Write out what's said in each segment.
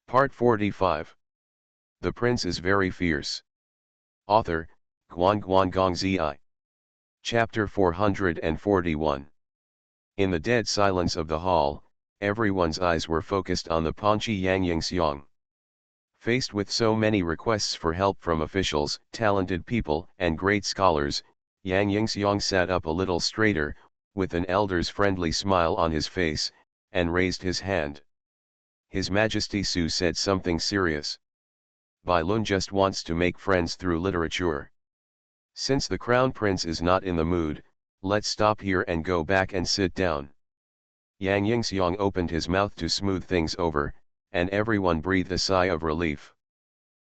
Part 45. The Prince is Very Fierce. Author, Guan Gongzi. Chapter 441. In the dead silence of the hall, everyone's eyes were focused on the paunchy Yang Yingxiang. Faced with so many requests for help from officials, talented people, and great scholars, Yang Yingxiang sat up a little straighter, with an elder's friendly smile on his face, and raised his hand. His Majesty Su said something serious. Bai Lun just wants to make friends through literature. Since the Crown Prince is not in the mood, let's stop here and go back and sit down. Yang Yingxiang opened his mouth to smooth things over, and everyone breathed a sigh of relief.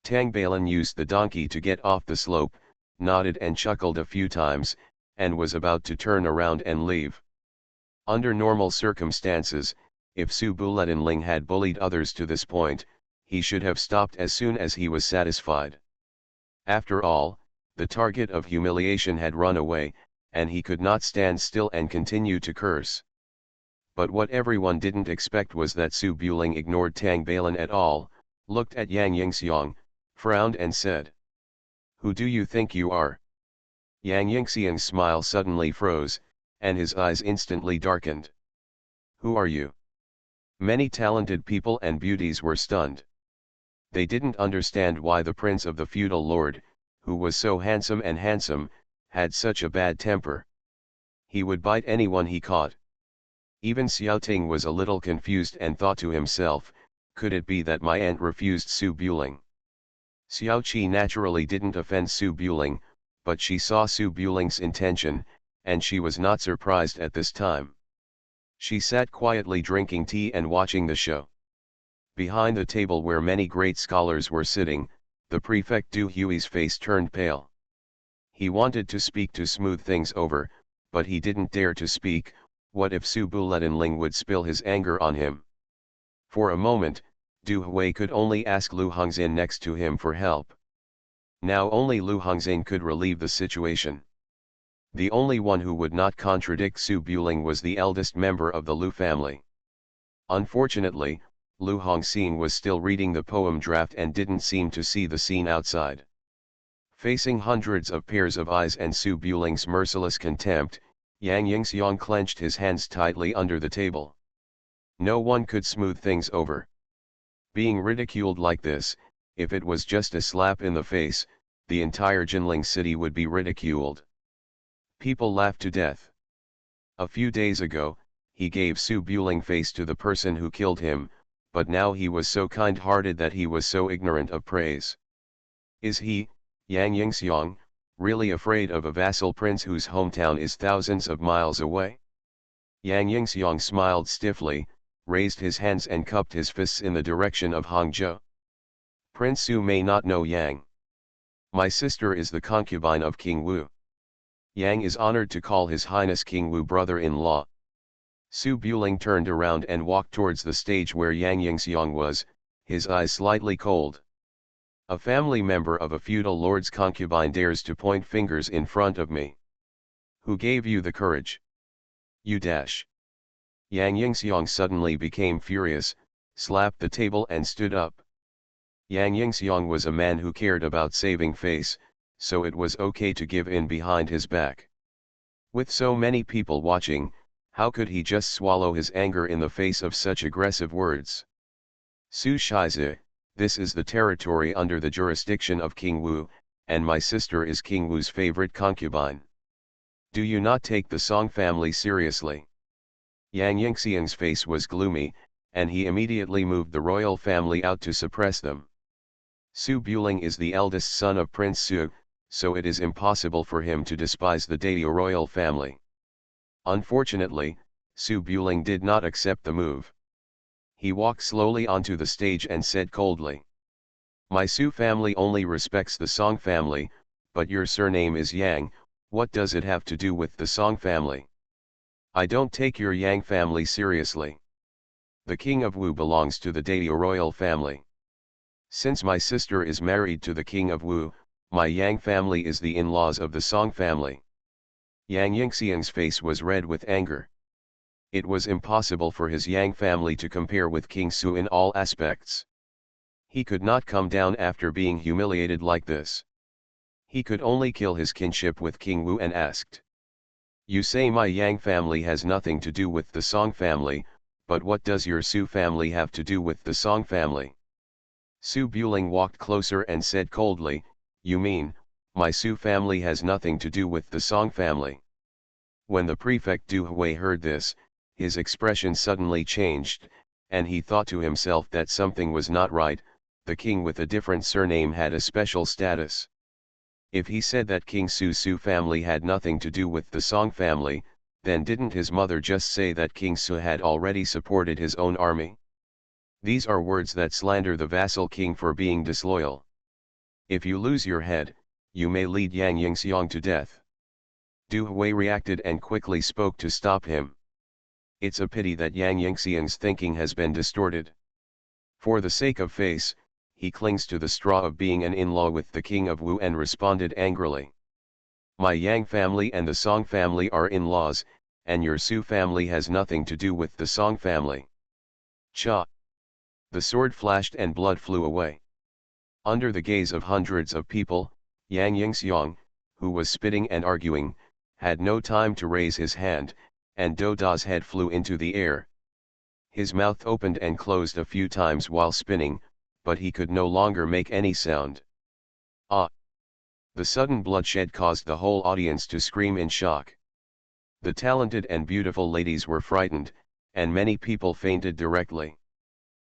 Tang Bailin used the donkey to get off the slope, nodded and chuckled a few times, and was about to turn around and leave. Under normal circumstances, if Su Buletinling had bullied others to this point, he should have stopped as soon as he was satisfied. After all, the target of humiliation had run away, and he could not stand still and continue to curse. But what everyone didn't expect was that Su Buling ignored Tang Bailin at all, looked at Yang Yingxiang, frowned and said, "Who do you think you are?" Yang Yingxiang's smile suddenly froze, and his eyes instantly darkened. "Who are you?" Many talented people and beauties were stunned. They didn't understand why the prince of the feudal lord, who was so handsome, had such a bad temper. He would bite anyone he caught. Even Xiao Ting was a little confused and thought to himself, could it be that my aunt refused Su Buling? Xiao Qi naturally didn't offend Su Buling, but she saw Su Buling's intention, and she was not surprised at this time. She sat quietly drinking tea and watching the show. Behind the table where many great scholars were sitting, the prefect Du Hui's face turned pale. He wanted to speak to smooth things over, but he didn't dare to speak. What if Su Buletinling would spill his anger on him? For a moment, Du Hui could only ask Lu Hongxin next to him for help. Now only Lu Hongxin could relieve the situation. The only one who would not contradict Su Buling was the eldest member of the Lu family. Unfortunately, Lu Hongxin was still reading the poem draft and didn't seem to see the scene outside. Facing hundreds of pairs of eyes and Su Buling's merciless contempt, Yang Yingxiang clenched his hands tightly under the table. No one could smooth things over. Being ridiculed like this, if it was just a slap in the face, the entire Jinling city would be ridiculed. People laughed to death. A few days ago, he gave Su Buling face to the person who killed him, but now he was so kind-hearted that he was so ignorant of praise. Is he, Yang Yingxiang, really afraid of a vassal prince whose hometown is thousands of miles away? Yang Yingxiang smiled stiffly, raised his hands and cupped his fists in the direction of Hangzhou. Prince Su may not know Yang. My sister is the concubine of King Wu. Yang is honored to call His Highness King Wu brother-in-law. Su Buling turned around and walked towards the stage where Yang Yingxiang was, his eyes slightly cold. A family member of a feudal lord's concubine dares to point fingers in front of me. Who gave you the courage? You dash. Yang Yingxiang suddenly became furious, slapped the table and stood up. Yang Yingxiang was a man who cared about saving face, so it was okay to give in behind his back. With so many people watching, how could he just swallow his anger in the face of such aggressive words? Su Shizi, this is the territory under the jurisdiction of King Wu, and my sister is King Wu's favorite concubine. Do you not take the Song family seriously? Yang Yingxiang's face was gloomy, and he immediately moved the royal family out to suppress them. Su Buling is the eldest son of Prince Su, so it is impossible for him to despise the Daio royal family. Unfortunately, Su Buling did not accept the move. He walked slowly onto the stage and said coldly, "My Su family only respects the Song family, but your surname is Yang, what does it have to do with the Song family? I don't take your Yang family seriously. The King of Wu belongs to the Daio royal family. Since my sister is married to the King of Wu, my Yang family is the in-laws of the Song family." Yang Yingxiang's face was red with anger. It was impossible for his Yang family to compare with King Su in all aspects. He could not come down after being humiliated like this. He could only kill his kinship with King Wu and asked. You say my Yang family has nothing to do with the Song family, but what does your Su family have to do with the Song family? Su Buling walked closer and said coldly, you mean, my Su family has nothing to do with the Song family? When the prefect Du Hui heard this, his expression suddenly changed, and he thought to himself that something was not right. The king with a different surname had a special status. If he said that King Su family had nothing to do with the Song family, then didn't his mother just say that King Su had already supported his own army? These are words that slander the vassal king for being disloyal. If you lose your head, you may lead Yang Yingxiang to death. Du Hui reacted and quickly spoke to stop him. It's a pity that Yang Yingxiang's thinking has been distorted. For the sake of face, he clings to the straw of being an in-law with the king of Wu and responded angrily. My Yang family and the Song family are in-laws, and your Su family has nothing to do with the Song family. Cha! The sword flashed and blood flew away. Under the gaze of hundreds of people, Yang Yingxiang, who was spitting and arguing, had no time to raise his hand, and Do Da's head flew into the air. His mouth opened and closed a few times while spinning, but he could no longer make any sound. Ah! The sudden bloodshed caused the whole audience to scream in shock. The talented and beautiful ladies were frightened, and many people fainted directly.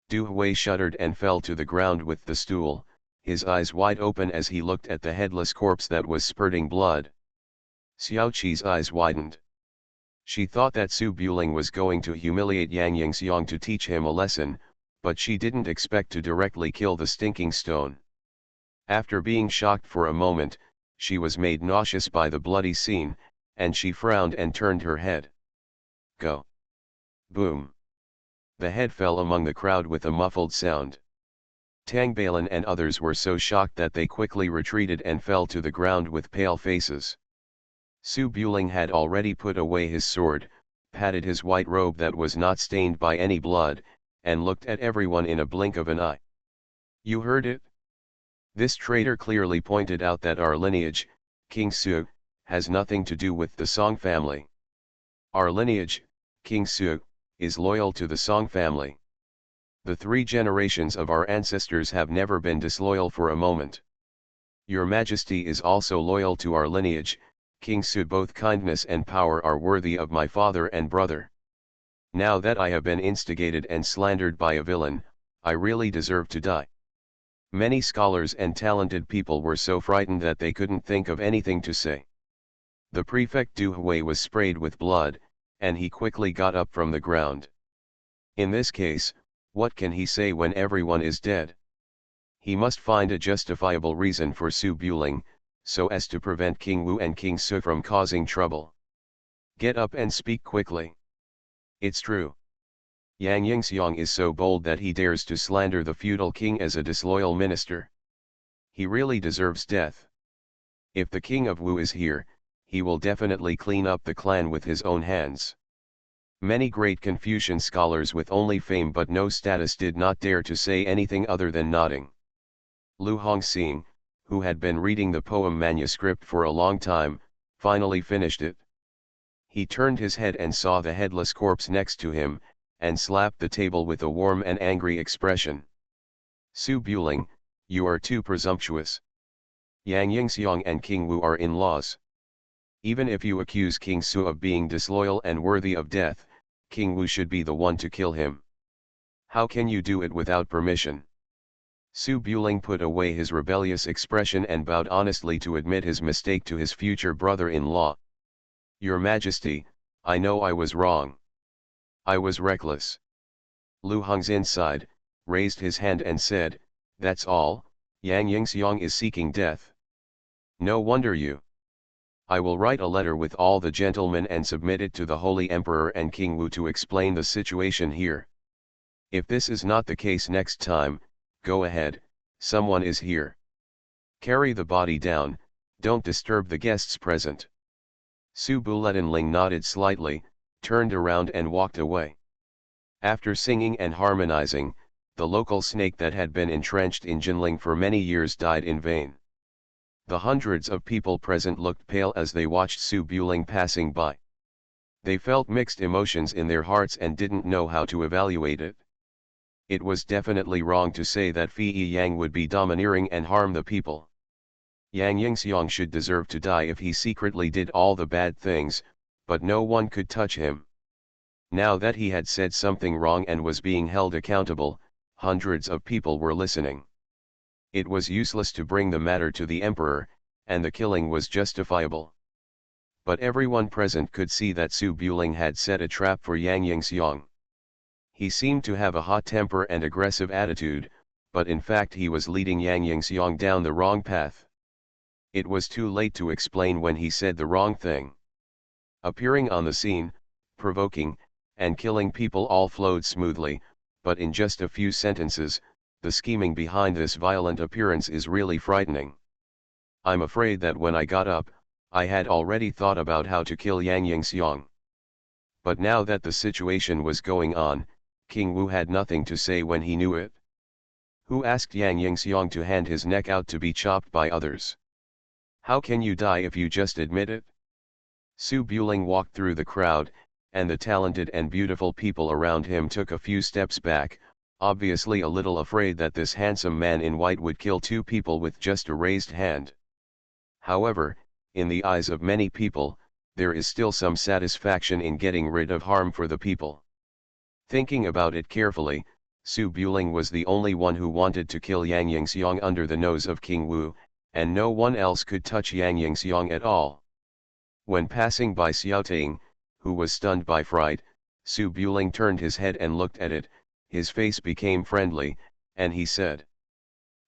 Du Hui shuddered and fell to the ground with the stool, his eyes wide open as he looked at the headless corpse that was spurting blood. Xiao Qi's eyes widened. She thought that Su Buling was going to humiliate Yang Yingxiang to teach him a lesson, but she didn't expect to directly kill the stinking stone. After being shocked for a moment, she was made nauseous by the bloody scene, and she frowned and turned her head. Go! Boom! The head fell among the crowd with a muffled sound. Tang Bailin and others were so shocked that they quickly retreated and fell to the ground with pale faces. Su Buling had already put away his sword, patted his white robe that was not stained by any blood, and looked at everyone in a blink of an eye. You heard it? This traitor clearly pointed out that our lineage, King Su, has nothing to do with the Song family. Our lineage, King Su, is loyal to the Song family. The 3 generations of our ancestors have never been disloyal for a moment. Your Majesty is also loyal to our lineage, King Su. Both kindness and power are worthy of my father and brother. Now that I have been instigated and slandered by a villain, I really deserve to die. Many scholars and talented people were so frightened that they couldn't think of anything to say. The prefect Du Hui was sprayed with blood, and he quickly got up from the ground. In this case, what can he say when everyone is dead? He must find a justifiable reason for Su Buling, so as to prevent King Wu and King Su from causing trouble. Get up and speak quickly. It's true. Yang Yingxiang is so bold that he dares to slander the feudal king as a disloyal minister. He really deserves death. If the king of Wu is here, he will definitely clean up the clan with his own hands. Many great Confucian scholars with only fame but no status did not dare to say anything other than nodding. Lu Hongxing, who had been reading the poem manuscript for a long time, finally finished it. He turned his head and saw the headless corpse next to him, and slapped the table with a warm and angry expression. Su Buling, you are too presumptuous. Yang Yingxiang and King Wu are in-laws. Even if you accuse King Su of being disloyal and worthy of death, King Wu should be the one to kill him. How can you do it without permission? Su Buling put away his rebellious expression and bowed honestly to admit his mistake to his future brother-in-law. Your Majesty, I know I was wrong. I was reckless. Lu Hongxin sighed, raised his hand and said, that's all, Yang Yingxiang is seeking death. No wonder you. I will write a letter with all the gentlemen and submit it to the Holy Emperor and King Wu to explain the situation here. If this is not the case next time, go ahead, someone is here. Carry the body down, don't disturb the guests present. Su Buletinling nodded slightly, turned around and walked away. After singing and harmonizing, The local snake that had been entrenched in Jinling for many years died in vain. The hundreds of people present looked pale as they watched Su Buling passing by. They felt mixed emotions in their hearts and didn't know how to evaluate it. It was definitely wrong to say that Fei Yang would be domineering and harm the people. Yang Yingxiang should deserve to die if he secretly did all the bad things, but no one could touch him. Now that he had said something wrong and was being held accountable, hundreds of people were listening. It was useless to bring the matter to the emperor, and the killing was justifiable. But everyone present could see that Su Buling had set a trap for Yang Yingxiang. He seemed to have a hot temper and aggressive attitude, but in fact he was leading Yang Yingxiang down the wrong path. It was too late to explain when he said the wrong thing. Appearing on the scene, provoking, and killing people all flowed smoothly, but in just a few sentences, the scheming behind this violent appearance is really frightening. I'm afraid that when I got up, I had already thought about how to kill Yang Yingxiang. But now that the situation was going on, King Wu had nothing to say when he knew it. Who asked Yang Yingxiang to hand his neck out to be chopped by others? How can you die if you just admit it? Su Buling walked through the crowd, and the talented and beautiful people around him took a few steps back, obviously a little afraid that this handsome man in white would kill two people with just a raised hand. However, in the eyes of many people, there is still some satisfaction in getting rid of harm for the people. Thinking about it carefully, Su Buling was the only one who wanted to kill Yang Yingxiang under the nose of King Wu, and no one else could touch Yang Yingxiang at all. When passing by Xiao Ting, who was stunned by fright, Su Buling turned his head and looked at it. His face became friendly, and he said,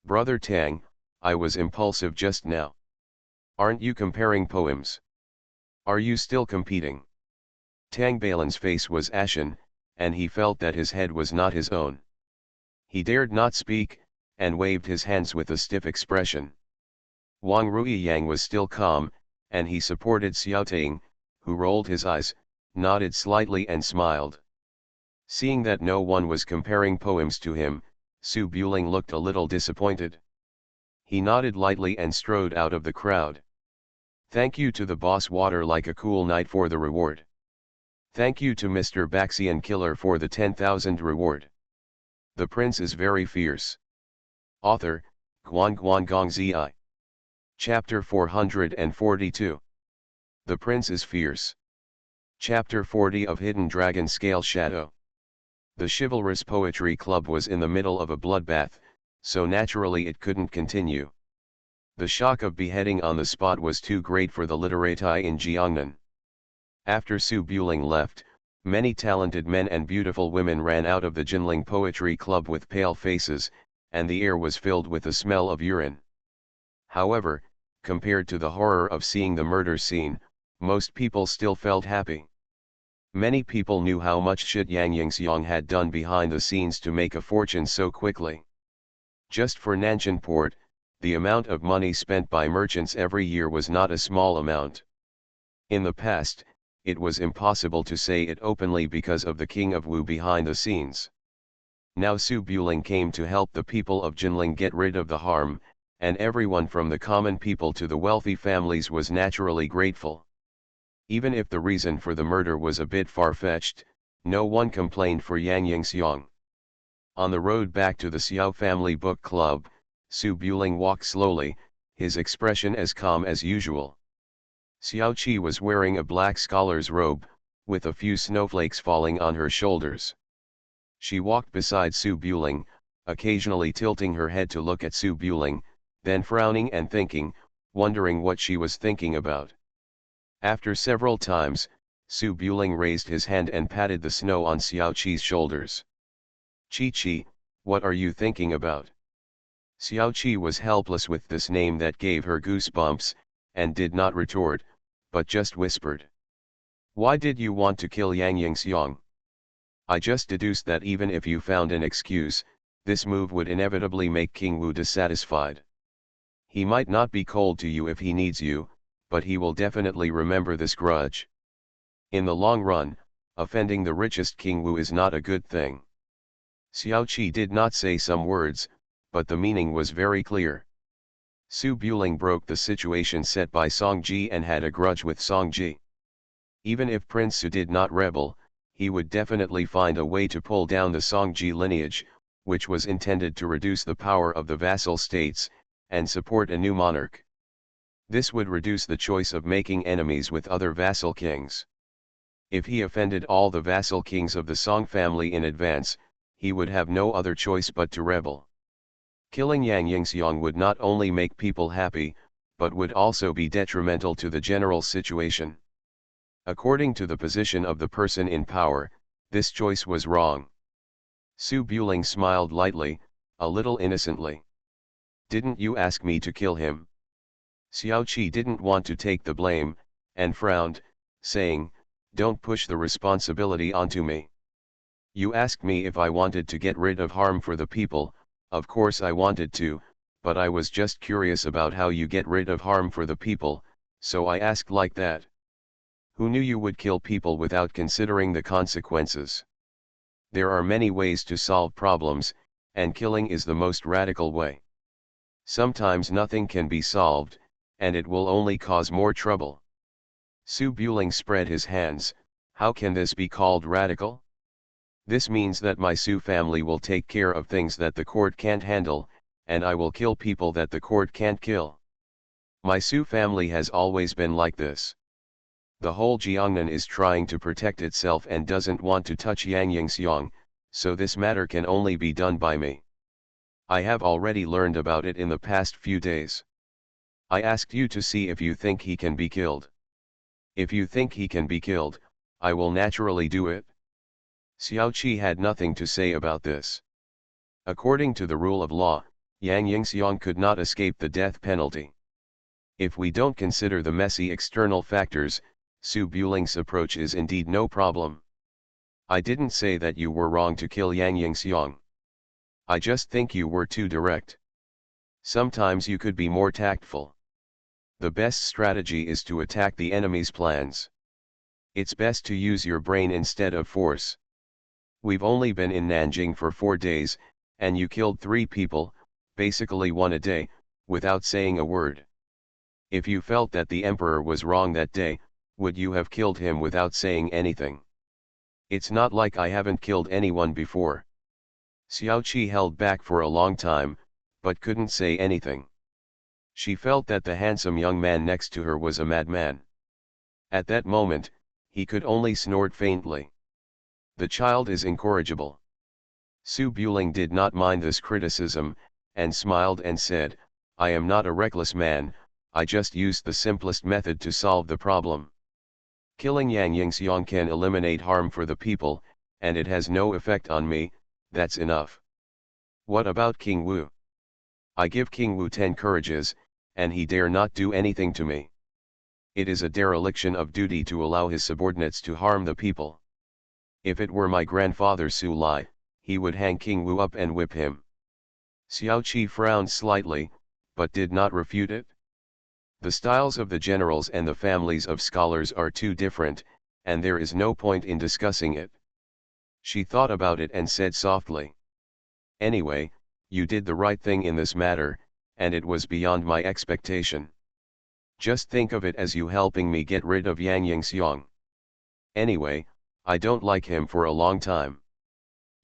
"Brother Tang, I was impulsive just now. Aren't you comparing poems? Are you still competing?" Tang Balin's face was ashen, and he felt that his head was not his own. He dared not speak, and waved his hands with a stiff expression. Wang Ruiyang was still calm, and he supported Xiao Ting, who rolled his eyes, nodded slightly and smiled. Seeing that no one was comparing poems to him, Su Buling looked a little disappointed. He nodded lightly and strode out of the crowd. "Thank you to the boss water like a cool night for the reward. Thank you to Mr. Baxian Killer for the 10,000 reward. The prince is very fierce." Author, Guan Guan Gong Zi. Chapter 442. The Prince is Fierce. Chapter 40 of Hidden Dragon Scale Shadow. The Chivalrous Poetry Club was in the middle of a bloodbath, so naturally it couldn't continue. The shock of beheading on the spot was too great for the literati in Jiangnan. After Su Buling left, many talented men and beautiful women ran out of the Jinling Poetry Club with pale faces, and the air was filled with the smell of urine. However, compared to the horror of seeing the murder scene, most people still felt happy. Many people knew how much shit Yang Yingxiang had done behind the scenes to make a fortune so quickly. Just for Nanjing port, the amount of money spent by merchants every year was not a small amount. In the past, it was impossible to say it openly because of the King of Wu behind the scenes. Now Su Buling came to help the people of Jinling get rid of the harm, and everyone from the common people to the wealthy families was naturally grateful. Even if the reason for the murder was a bit far-fetched, no one complained for Yang Yingxiang. On the road back to the Xiao family book club, Su Buling walked slowly, his expression as calm as usual. Xiao Qi was wearing a black scholar's robe, with a few snowflakes falling on her shoulders. She walked beside Su Buling, occasionally tilting her head to look at Su Buling, then frowning and thinking, wondering what she was thinking about. After several times, Su Buling raised his hand and patted the snow on Xiao Qi's shoulders. "Qi, what are you thinking about?" Xiao Qi was helpless with this name that gave her goosebumps, and did not retort, but just whispered. "Why did you want to kill Yang Yingxiang?" "I just deduced that even if you found an excuse, this move would inevitably make King Wu dissatisfied. He might not be cold to you if he needs you, but he will definitely remember this grudge. In the long run, offending the richest King Wu is not a good thing." Xiao Qi did not say some words, but the meaning was very clear. Su Buling broke the situation set by Song Ji and had a grudge with Song Ji. Even if Prince Su did not rebel, he would definitely find a way to pull down the Song Ji lineage, which was intended to reduce the power of the vassal states, and support a new monarch. This would reduce the choice of making enemies with other vassal kings. If he offended all the vassal kings of the Song family in advance, he would have no other choice but to rebel. Killing Yang Yingxiang would not only make people happy, but would also be detrimental to the general situation. According to the position of the person in power, this choice was wrong. Su Buling smiled lightly, a little innocently. Didn't you ask me to kill him? Xiao Qi didn't want to take the blame, and frowned, saying, don't push the responsibility onto me. You asked me if I wanted to get rid of harm for the people. Of course I wanted to, but I was just curious about how you get rid of harm for the people, so I asked like that. Who knew you would kill people without considering the consequences? There are many ways to solve problems, and killing is the most radical way. Sometimes nothing can be solved, and it will only cause more trouble. Su Buling spread his hands. How can this be called radical? This means that my Su family will take care of things that the court can't handle, and I will kill people that the court can't kill. My Su family has always been like this. The whole Jiangnan is trying to protect itself and doesn't want to touch Yang Yingxiang, so this matter can only be done by me. I have already learned about it in the past few days. I asked you to see if you think he can be killed. If you think he can be killed, I will naturally do it. Xiao Qi had nothing to say about this. According to the rule of law, Yang Yingxiang could not escape the death penalty. If we don't consider the messy external factors, Su Buling's approach is indeed no problem. I didn't say that you were wrong to kill Yang Yingxiang. I just think you were too direct. Sometimes you could be more tactful. The best strategy is to attack the enemy's plans. It's best to use your brain instead of force. We've only been in Nanjing for 4 days, and you killed 3 people, basically 1 a day, without saying a word. If you felt that the emperor was wrong that day, would you have killed him without saying anything? It's not like I haven't killed anyone before. Xiao Qi held back for a long time, but couldn't say anything. She felt that the handsome young man next to her was a madman. At that moment, he could only snort faintly. The child is incorrigible. Su Buling did not mind this criticism, and smiled and said, I am not a reckless man, I just used the simplest method to solve the problem. Killing Yang Yingxiang can eliminate harm for the people, and it has no effect on me, that's enough. What about King Wu? I give King Wu 10 courages, and he dare not do anything to me. It is a dereliction of duty to allow his subordinates to harm the people. If it were my grandfather Su Lai, he would hang King Wu up and whip him. Xiao Qi frowned slightly, but did not refute it. The styles of the generals and the families of scholars are too different, and there is no point in discussing it. She thought about it and said softly. Anyway, you did the right thing in this matter, and it was beyond my expectation. Just think of it as you helping me get rid of Yang Yingxiang. Anyway, I don't like him for a long time.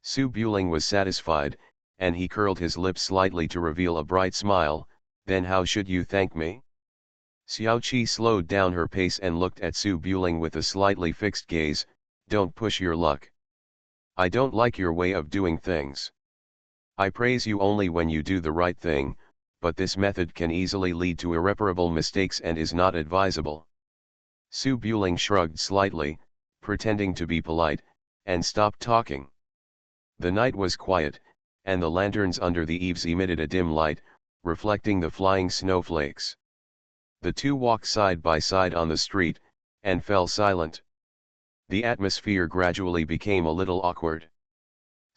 Su Buling was satisfied, and he curled his lips slightly to reveal a bright smile. Then how should you thank me? Xiao Qi slowed down her pace and looked at Su Buling with a slightly fixed gaze. Don't push your luck. I don't like your way of doing things. I praise you only when you do the right thing, but this method can easily lead to irreparable mistakes and is not advisable. Su Buling shrugged slightly, pretending to be polite, and stopped talking. The night was quiet, and the lanterns under the eaves emitted a dim light, reflecting the flying snowflakes. The two walked side by side on the street, and fell silent. The atmosphere gradually became a little awkward.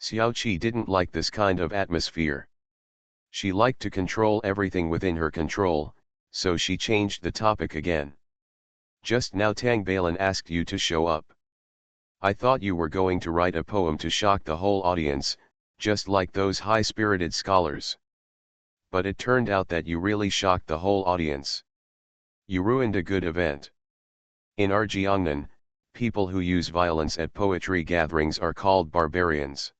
Xiao Qi didn't like this kind of atmosphere. She liked to control everything within her control, so she changed the topic again. Just now Tang Bailin asked you to show up. I thought you were going to write a poem to shock the whole audience, just like those high-spirited scholars. But it turned out that you really shocked the whole audience. You ruined a good event. In our Jiangnan, people who use violence at poetry gatherings are called barbarians.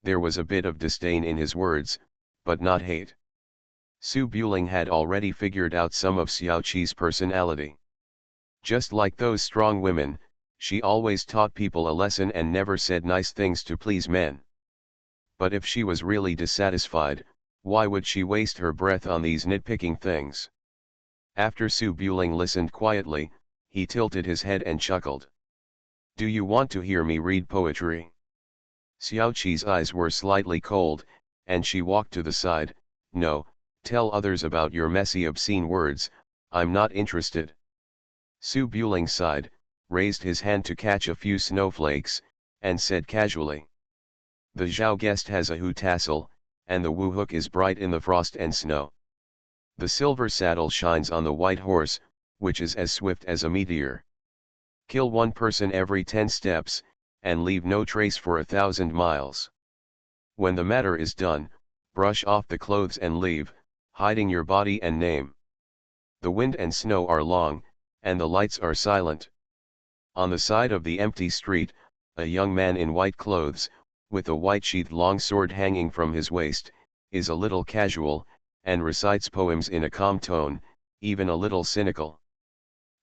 There was a bit of disdain in his words, but not hate. Su Buling had already figured out some of Xiao Qi's personality. Just like those strong women, she always taught people a lesson and never said nice things to please men. But if she was really dissatisfied, why would she waste her breath on these nitpicking things? After Su Buling listened quietly, he tilted his head and chuckled. Do you want to hear me read poetry? Xiao Qi's eyes were slightly cold, and she walked to the side. No, tell others about your messy obscene words, I'm not interested. Su Buling sighed, raised his hand to catch a few snowflakes, and said casually. The Zhao guest has a hu tassel, and the wu hook is bright in the frost and snow. The silver saddle shines on the white horse, which is as swift as a meteor. Kill one person every 10 steps, and leave no trace for 1,000 miles. When the matter is done, brush off the clothes and leave, hiding your body and name. The wind and snow are long, and the lights are silent. On the side of the empty street, a young man in white clothes, with a white sheathed long sword hanging from his waist, is a little casual, and recites poems in a calm tone, even a little cynical.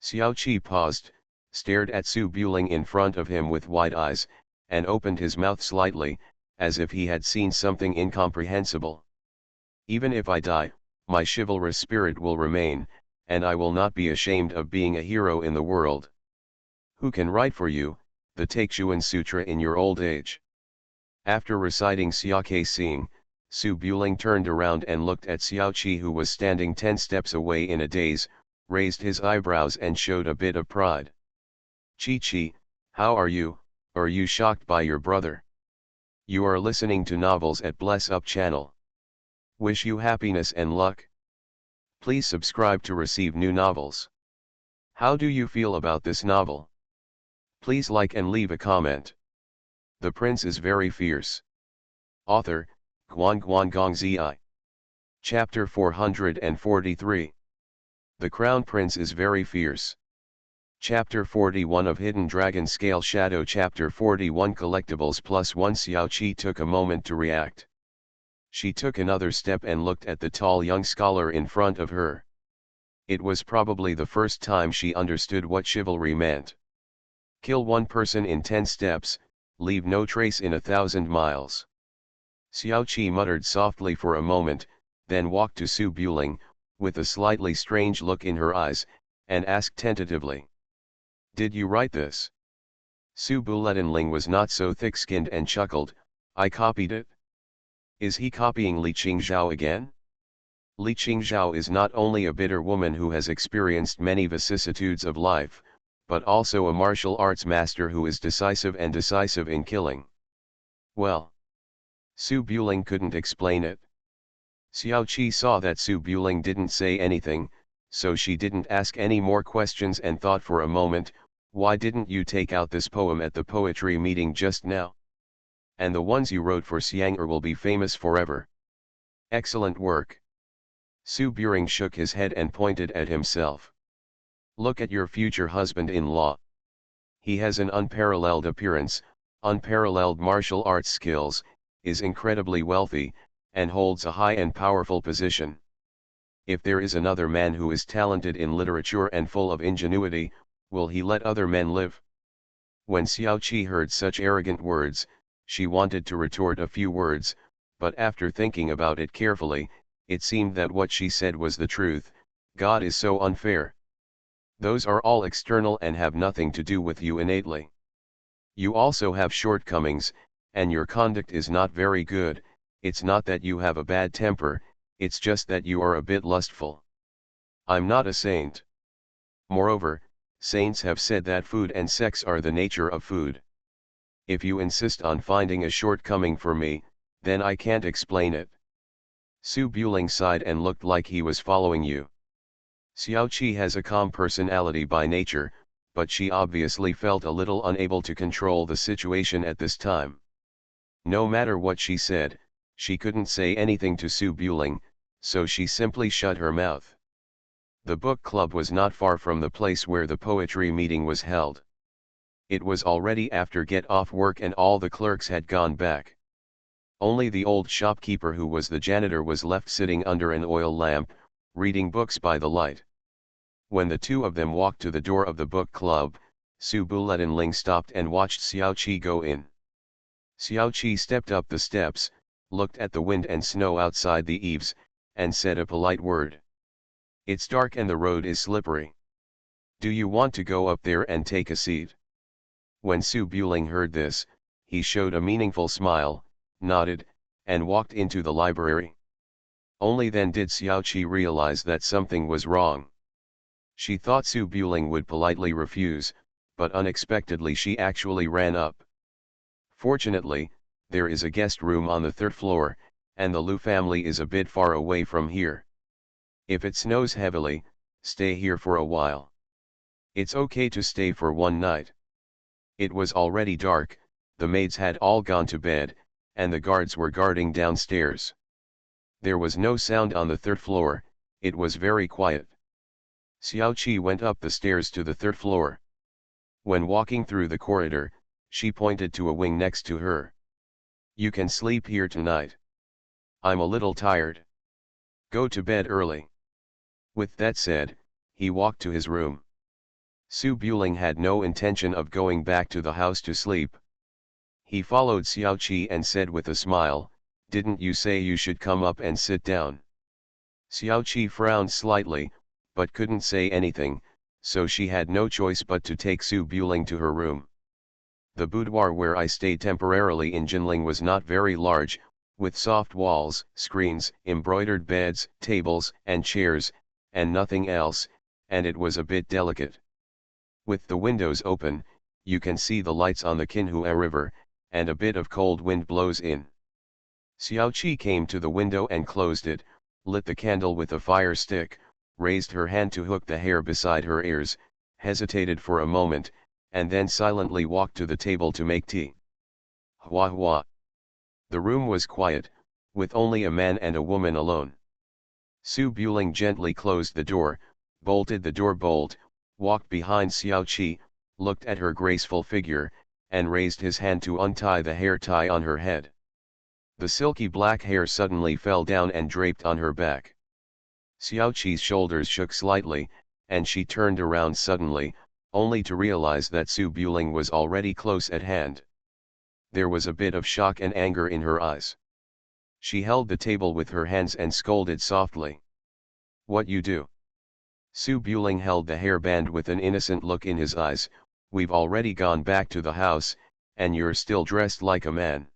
Xiao Qi paused, stared at Su Buling in front of him with wide eyes, and opened his mouth slightly, as if he had seen something incomprehensible. Even if I die, my chivalrous spirit will remain, and I will not be ashamed of being a hero in the world. Who can write for you the Taixuan Sutra in your old age? After reciting Xiake Xing, Su Buling turned around and looked at Xiao Qi, who was standing 10 steps away in a daze, raised his eyebrows and showed a bit of pride. Qi, how are you? Are you shocked by your brother? You are listening to novels at Bless Up channel. Wish you happiness and luck. Please subscribe to receive new novels. How do you feel about this novel? Please like and leave a comment. The Prince is very fierce. Author, Guan Gong Zi. Chapter 443. The Crown Prince is very fierce. Chapter 41 of Hidden Dragon Scale Shadow. Chapter 41 Collectibles +1. Xiao Qi took a moment to react. She took another step and looked at the tall young scholar in front of her. It was probably the first time she understood what chivalry meant. Kill one person in 10 steps, leave no trace in 1,000 miles. Xiao Qi muttered softly for a moment, then walked to Su Buling, with a slightly strange look in her eyes, and asked tentatively. Did you write this? Su Bulenling was not so thick-skinned and chuckled, I copied it. Is he copying Li Qingzhao again? Li Qingzhao is not only a bitter woman who has experienced many vicissitudes of life, but also a martial arts master who is decisive in killing. Well, Su Buling couldn't explain it. Xiao Qi saw that Su Buling didn't say anything, so she didn't ask any more questions and thought for a moment, why didn't you take out this poem at the poetry meeting just now? And the ones you wrote for Xiang'er will be famous forever. Excellent work. Su Buling shook his head and pointed at himself. Look at your future husband-in-law. He has an unparalleled appearance, unparalleled martial arts skills, is incredibly wealthy, and holds a high and powerful position. If there is another man who is talented in literature and full of ingenuity, will he let other men live? When Xiao Qi heard such arrogant words, she wanted to retort a few words, but after thinking about it carefully, it seemed that what she said was the truth. God is so unfair. Those are all external and have nothing to do with you innately. You also have shortcomings, and your conduct is not very good. It's not that you have a bad temper, it's just that you are a bit lustful. I'm not a saint. Moreover, saints have said that food and sex are the nature of food. If you insist on finding a shortcoming for me, then I can't explain it. Su Buling sighed and looked like he was following you. Xiao Qi has a calm personality by nature, but she obviously felt a little unable to control the situation at this time. No matter what she said, she couldn't say anything to Su Buling, so she simply shut her mouth. The book club was not far from the place where the poetry meeting was held. It was already after get-off work and all the clerks had gone back. Only the old shopkeeper who was the janitor was left sitting under an oil lamp, reading books by the light. When the two of them walked to the door of the book club, Su Buletinling stopped and watched Xiao Qi go in. Xiao Qi stepped up the steps, looked at the wind and snow outside the eaves, and said a polite word. "It's dark and the road is slippery. Do you want to go up there and take a seat?" When Su Buling heard this, he showed a meaningful smile, nodded, and walked into the library. Only then did Xiao Qi realize that something was wrong. She thought Su Buling would politely refuse, but unexpectedly she actually ran up. Fortunately, there is a guest room on the third floor, and the Lu family is a bit far away from here. If it snows heavily, stay here for a while. It's okay to stay for one night. It was already dark, the maids had all gone to bed, and the guards were guarding downstairs. There was no sound on the third floor, it was very quiet. Xiao Qi went up the stairs to the third floor. When walking through the corridor, she pointed to a wing next to her. "You can sleep here tonight. I'm a little tired. Go to bed early." With that said, he walked to his room. Su Buling had no intention of going back to the house to sleep. He followed Xiao Qi and said with a smile, "Didn't you say you should come up and sit down?" Xiao Qi frowned slightly, but couldn't say anything, so she had no choice but to take Su Buling to her room. The boudoir where I stayed temporarily in Jinling was not very large, with soft walls, screens, embroidered beds, tables, and chairs, and nothing else, and it was a bit delicate. With the windows open, you can see the lights on the Qinhua River, and a bit of cold wind blows in. Xiao Qi came to the window and closed it, lit the candle with a fire stick, raised her hand to hook the hair beside her ears, hesitated for a moment, and then silently walked to the table to make tea. Hua hua. The room was quiet, with only a man and a woman alone. Su Buling gently closed the door, bolted the door bolt, walked behind Xiao Qi, looked at her graceful figure, and raised his hand to untie the hair tie on her head. The silky black hair suddenly fell down and draped on her back. Xiao Qi's shoulders shook slightly, and she turned around suddenly, only to realize that Su Buling was already close at hand. There was a bit of shock and anger in her eyes. She held the table with her hands and scolded softly. "What you do?" Su Buling held the hairband with an innocent look in his eyes. "We've already gone back to the house, and you're still dressed like a man.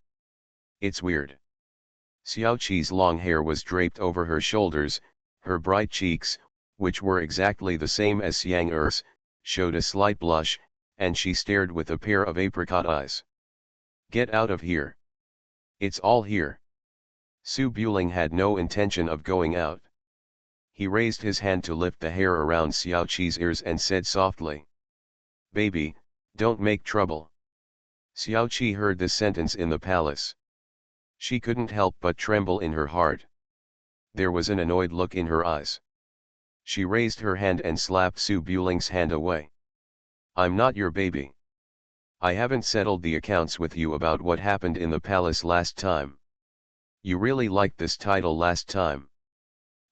It's weird." Xiao Qi's long hair was draped over her shoulders, her bright cheeks, which were exactly the same as Xiang Er's, showed a slight blush, and she stared with a pair of apricot eyes. "Get out of here. It's all here." Su Buling had no intention of going out. He raised his hand to lift the hair around Xiao Qi's ears and said softly, "Baby, don't make trouble." Xiao Qi heard this sentence in the palace. She couldn't help but tremble in her heart. There was an annoyed look in her eyes. She raised her hand and slapped Su Buling's hand away. "I'm not your baby. I haven't settled the accounts with you about what happened in the palace last time. You really liked this title last time.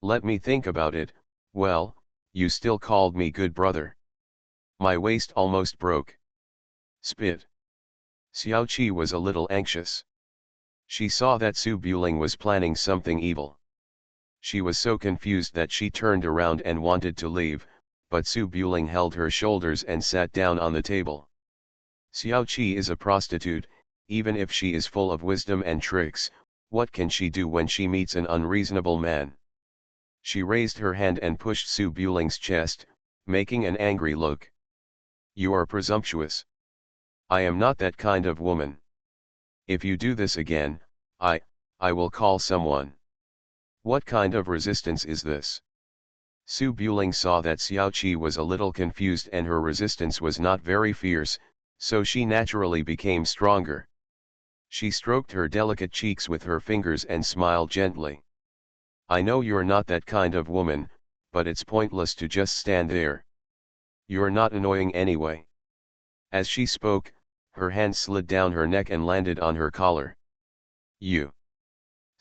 Let me think about it. Well, you still called me good brother. My waist almost broke. Spit." Xiao Qi was a little anxious. She saw that Su Buling was planning something evil. She was so confused that she turned around and wanted to leave, but Su Buling held her shoulders and sat down on the table. Xiao Qi is a prostitute, even if she is full of wisdom and tricks. What can she do when she meets an unreasonable man? She raised her hand and pushed Su Buling's chest, making an angry look. "You are presumptuous. I am not that kind of woman. If you do this again, I will call someone." "What kind of resistance is this?" Su Buling saw that Xiao Qi was a little confused and her resistance was not very fierce, so she naturally became stronger. She stroked her delicate cheeks with her fingers and smiled gently. I know you're not that kind of woman, but it's pointless to just stand there. You're not annoying anyway. As she spoke, her hand slid down her neck and landed on her collar. You.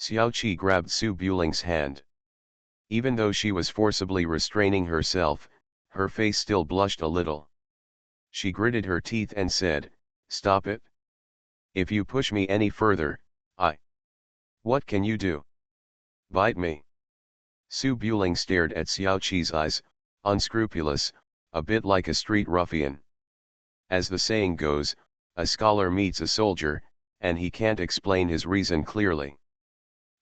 Xiao Qi grabbed Su Buling's hand. Even though she was forcibly restraining herself, her face still blushed a little. She gritted her teeth and said, "Stop it. If you push me any further, I... What can you do? Bite me." Su Buling stared at Xiao Qi's eyes, unscrupulous, a bit like a street ruffian. As the saying goes, a scholar meets a soldier, and he can't explain his reason clearly.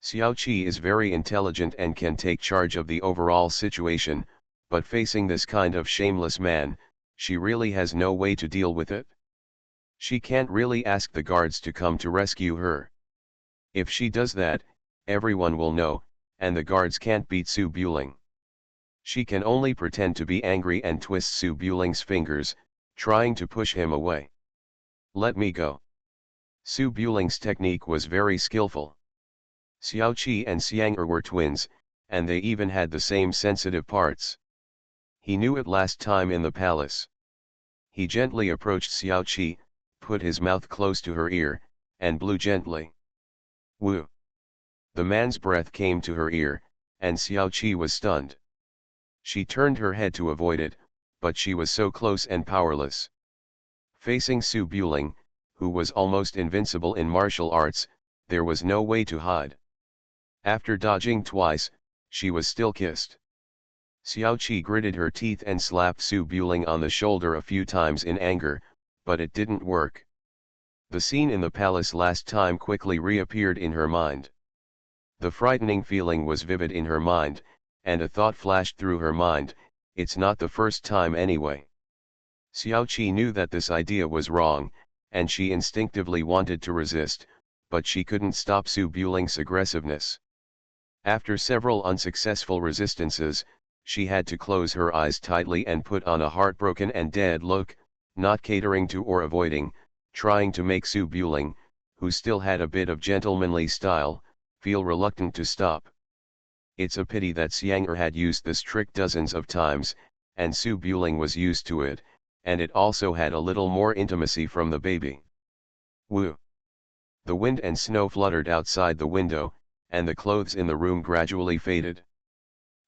Xiao Qi is very intelligent and can take charge of the overall situation, but facing this kind of shameless man, she really has no way to deal with it. She can't really ask the guards to come to rescue her. If she does that, everyone will know, and the guards can't beat Su Buling. She can only pretend to be angry and twist Su Buling's fingers, trying to push him away. "Let me go." Su Buling's technique was very skillful. Xiao Qi and Xiang Er were twins, and they even had the same sensitive parts. He knew it last time in the palace. He gently approached Xiao Qi, put his mouth close to her ear, and blew gently. Woo! The man's breath came to her ear, and Xiao Qi was stunned. She turned her head to avoid it, but she was so close and powerless. Facing Su Buling, who was almost invincible in martial arts, there was no way to hide. After dodging twice, she was still kissed. Xiao Qi gritted her teeth and slapped Su Buling on the shoulder a few times in anger, but it didn't work. The scene in the palace last time quickly reappeared in her mind. The frightening feeling was vivid in her mind, and a thought flashed through her mind, it's not the first time anyway. Xiao Qi knew that this idea was wrong, and she instinctively wanted to resist, but she couldn't stop Su Buling's aggressiveness. After several unsuccessful resistances, she had to close her eyes tightly and put on a heartbroken and dead look, not catering to or avoiding, trying to make Su Buling, who still had a bit of gentlemanly style, feel reluctant to stop. It's a pity that Xiang Er had used this trick dozens of times, and Su Buling was used to it, and it also had a little more intimacy from the baby. Woo! The wind and snow fluttered outside the window, and the clothes in the room gradually faded.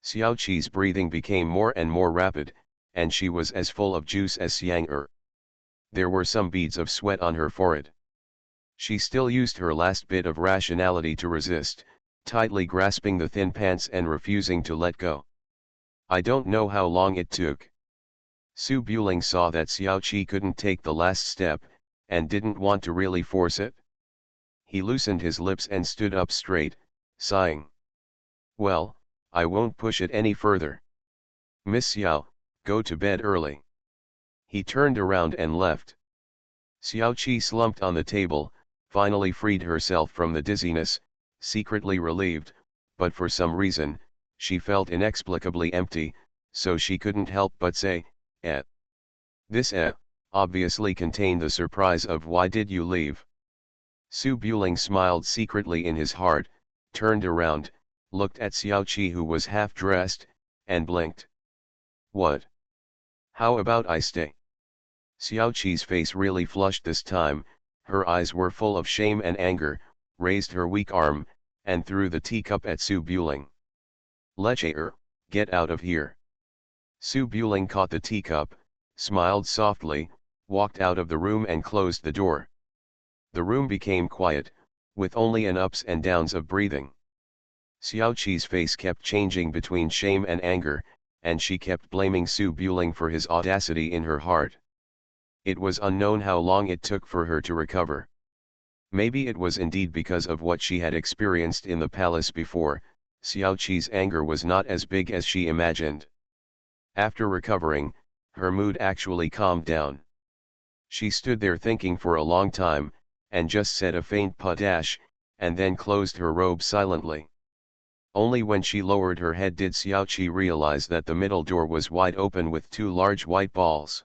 Xiao Qi's breathing became more and more rapid, and she was as full of juice as Xiang Er. There were some beads of sweat on her forehead. She still used her last bit of rationality to resist, tightly grasping the thin pants and refusing to let go. I don't know how long it took. Su Buling saw that Xiao Qi couldn't take the last step, and didn't want to really force it. He loosened his lips and stood up straight, sighing. "Well, I won't push it any further. Miss Xiao, go to bed early." He turned around and left. Xiao Qi slumped on the table, finally freed herself from the dizziness, secretly relieved, but for some reason, she felt inexplicably empty, so she couldn't help but say, "Eh." This obviously contained the surprise of "Why did you leave?" Su Buling smiled secretly in his heart, turned around, looked at Xiao Qi who was half dressed, and blinked. "What? How about I stay?" Xiao Qi's face really flushed this time, her eyes were full of shame and anger, raised her weak arm, and threw the teacup at Su Buling. "Lecher, get out of here." Su Buling caught the teacup, smiled softly, walked out of the room and closed the door. The room became quiet, with only an ups and downs of breathing. Xiao Qi's face kept changing between shame and anger, and she kept blaming Su Buling for his audacity in her heart. It was unknown how long it took for her to recover. Maybe it was indeed because of what she had experienced in the palace before, Xiao Qi's anger was not as big as she imagined. After recovering, her mood actually calmed down. She stood there thinking for a long time, and just said a faint padash, and then closed her robe silently. Only when she lowered her head did Xiao Qi realize that the middle door was wide open with two large white balls.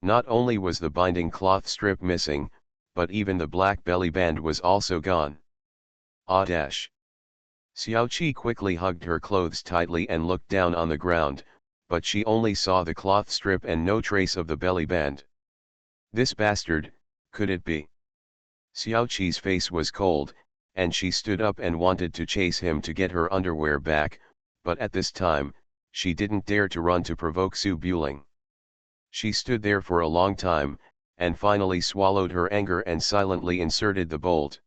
Not only was the binding cloth strip missing, but even the black belly band was also gone. Ah dash. Xiaoqi quickly hugged her clothes tightly and looked down on the ground, but she only saw the cloth strip and no trace of the belly band. This bastard, could it be? Xiaoqi's face was cold, and she stood up and wanted to chase him to get her underwear back, but at this time, she didn't dare to run to provoke Su Buling. She stood there for a long time, and finally swallowed her anger and silently inserted the bolt.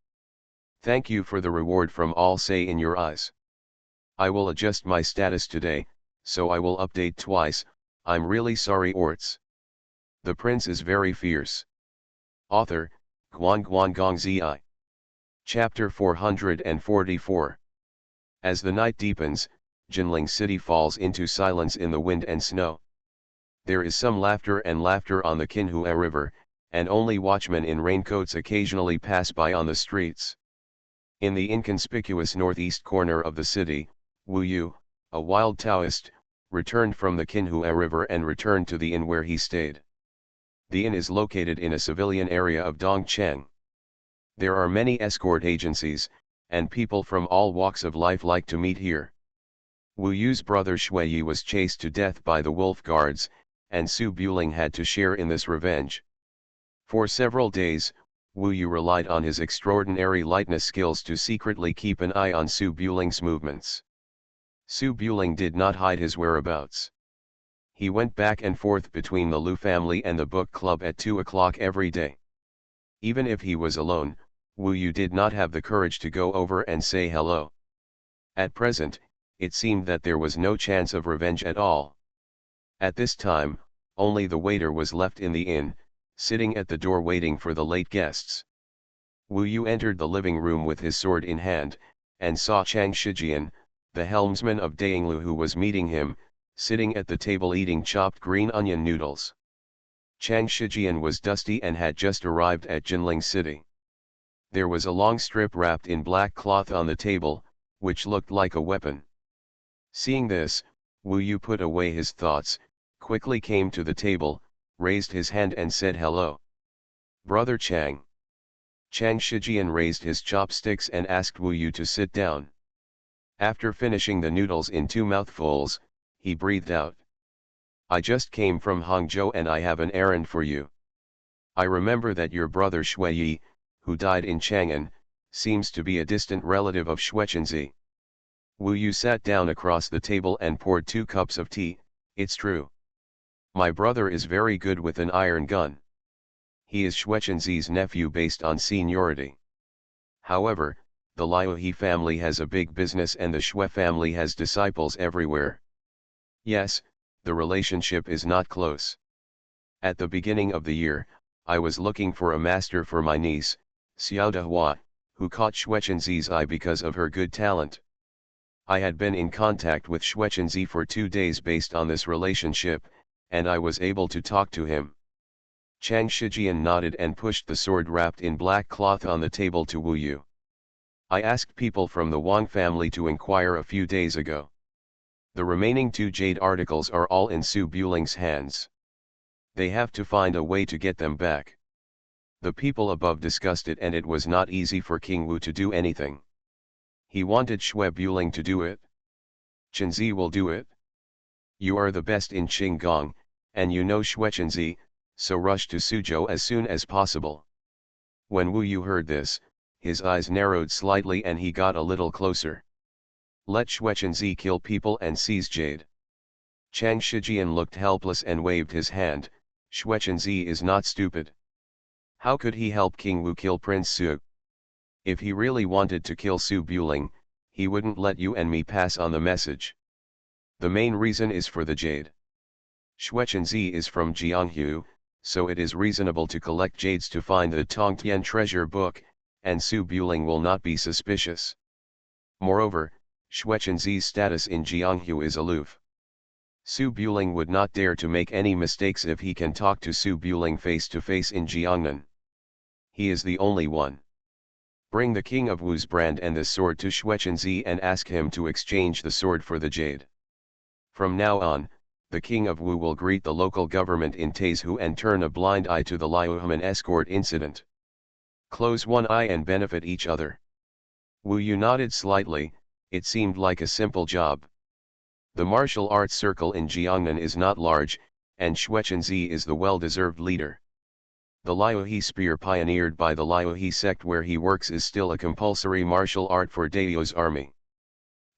Thank you for the reward from all say in your eyes. I will adjust my status today, so I will update twice. I'm really sorry Orts. The prince is very fierce. Author, Guan Guan Gong Zi. Chapter 444. As the night deepens, Jinling City falls into silence in the wind and snow. There is some laughter on the Qinhua River, and only watchmen in raincoats occasionally pass by on the streets. In the inconspicuous northeast corner of the city, Wu Yu, a wild Taoist, returned from the Qinhua River and returned to the inn where he stayed. The inn is located in a civilian area of Dongcheng. There are many escort agencies, and people from all walks of life like to meet here. Wu Yu's brother Shui was chased to death by the wolf guards, and Su Buling had to share in this revenge. For several days, Wu Yu relied on his extraordinary lightness skills to secretly keep an eye on Su Buling's movements. Su Buling did not hide his whereabouts. He went back and forth between the Lu family and the book club at 2 o'clock every day. Even if he was alone, Wu Yu did not have the courage to go over and say hello. At present, it seemed that there was no chance of revenge at all. At this time, only the waiter was left in the inn, sitting at the door waiting for the late guests. Wu Yu entered the living room with his sword in hand, and saw Chang Shijian, the helmsman of Dainglu who was meeting him, sitting at the table eating chopped green onion noodles. Chang Shijian was dusty and had just arrived at Jinling City. There was a long strip wrapped in black cloth on the table, which looked like a weapon. Seeing this, Wu Yu put away his thoughts, quickly came to the table, raised his hand and said hello. Brother Chang. Chang Shijian raised his chopsticks and asked Wu Yu to sit down. After finishing the noodles in 2 mouthfuls, he breathed out. I just came from Hangzhou and I have an errand for you. I remember that your brother Shui, who died in Chang'an, seems to be a distant relative of Xuechenzi. Wu Yu sat down across the table and poured 2 cups of tea. It's true. My brother is very good with an iron gun. He is Xuechenzi's nephew based on seniority. However, the Liuhe family has a big business and the Xue family has disciples everywhere. Yes, the relationship is not close. At the beginning of the year, I was looking for a master for my niece, Xiao Dehua, who caught Xuechenzi's eye because of her good talent. I had been in contact with Xuechenzi for 2 days based on this relationship, and I was able to talk to him. Chang Shijian nodded and pushed the sword wrapped in black cloth on the table to Wu Yu. I asked people from the Wang family to inquire a few days ago. The remaining 2 jade articles are all in Su Buling's hands. They have to find a way to get them back. The people above discussed it and it was not easy for King Wu to do anything. He wanted Xue Buling to do it. Chenzi will do it. You are the best in Qinggong, and you know Xuechenzi, so rush to Suzhou as soon as possible. When Wu Yu heard this, his eyes narrowed slightly and he got a little closer. Let Xuechenzi kill people and seize jade. Chang Shijian looked helpless and waved his hand. Xuechenzi is not stupid. How could he help King Wu kill Prince Su? If he really wanted to kill Su Buling, he wouldn't let you and me pass on the message. The main reason is for the jade. Xuechenzi is from Jianghu, so it is reasonable to collect jades to find the Tongtian treasure book, and Su Buling will not be suspicious. Moreover, Xuechenzi's status in Jianghu is aloof. Su Buling would not dare to make any mistakes if he can talk to Su Buling face to face in Jiangnan. He is the only one. Bring the king of Wu's brand and the sword to Xuechenzi and ask him to exchange the sword for the jade. From now on, the king of Wu will greet the local government in Taizhu and turn a blind eye to the Liuheman escort incident. Close one eye and benefit each other. Wu Yu nodded slightly. It seemed like a simple job. The martial arts circle in Jiangnan is not large, and Xuechenzi is the well-deserved leader. The Liuhe spear pioneered by the Liuhe sect where he works is still a compulsory martial art for Dao's army.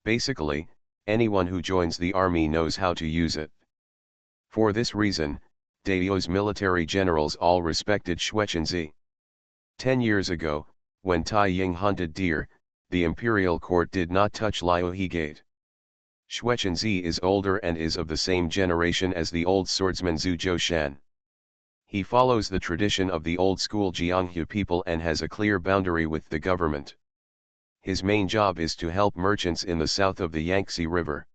Basically, anyone who joins the army knows how to use it. For this reason, Dao's military generals all respected Xuechenzi. 10 years ago, when Tai Ying hunted deer, the imperial court did not touch Liuhe Gate. Xuechenzi is older and is of the same generation as the old swordsman Zhu Zhoushan. He follows the tradition of the old-school Jianghu people and has a clear boundary with the government. His main job is to help merchants in the south of the Yangtze River.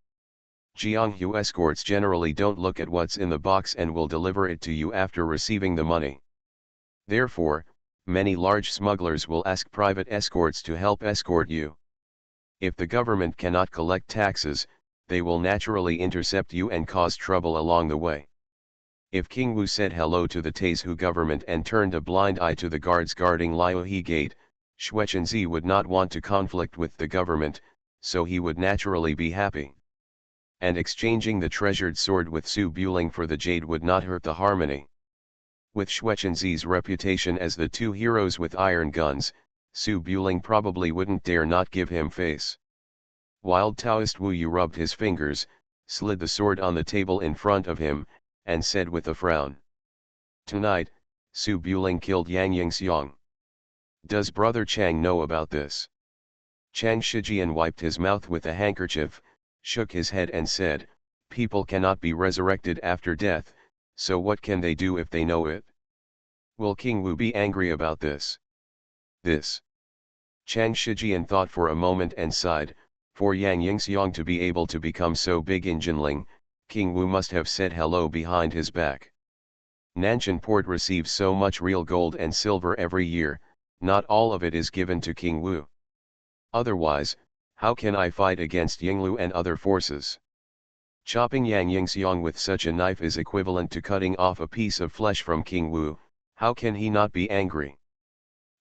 Jianghu escorts generally don't look at what's in the box and will deliver it to you after receiving the money. Therefore, many large smugglers will ask private escorts to help escort you. If the government cannot collect taxes, they will naturally intercept you and cause trouble along the way. If King Wu said hello to the Taizhu government and turned a blind eye to the guards guarding Liuhe Gate, Xuechenzi would not want to conflict with the government, so he would naturally be happy. And exchanging the treasured sword with Su Buling for the jade would not hurt the harmony. With Xuechenzi's reputation as the two heroes with iron guns, Su Buling probably wouldn't dare not give him face. Wild Taoist Wu Yu rubbed his fingers, slid the sword on the table in front of him, and said with a frown. Tonight, Su Buling killed Yang Yingxiang. Does Brother Chang know about this? Chang Shijian wiped his mouth with a handkerchief, shook his head and said, people cannot be resurrected after death, so what can they do if they know it? Will King Wu be angry about this? This. Chang Shijian thought for a moment and sighed. For Yang Yingxiang to be able to become so big in Jinling, King Wu must have said hello behind his back. Nanshan port receives so much real gold and silver every year, not all of it is given to King Wu. Otherwise, how can I fight against Yinglu and other forces? Chopping Yang Yingxiang with such a knife is equivalent to cutting off a piece of flesh from King Wu. How can he not be angry?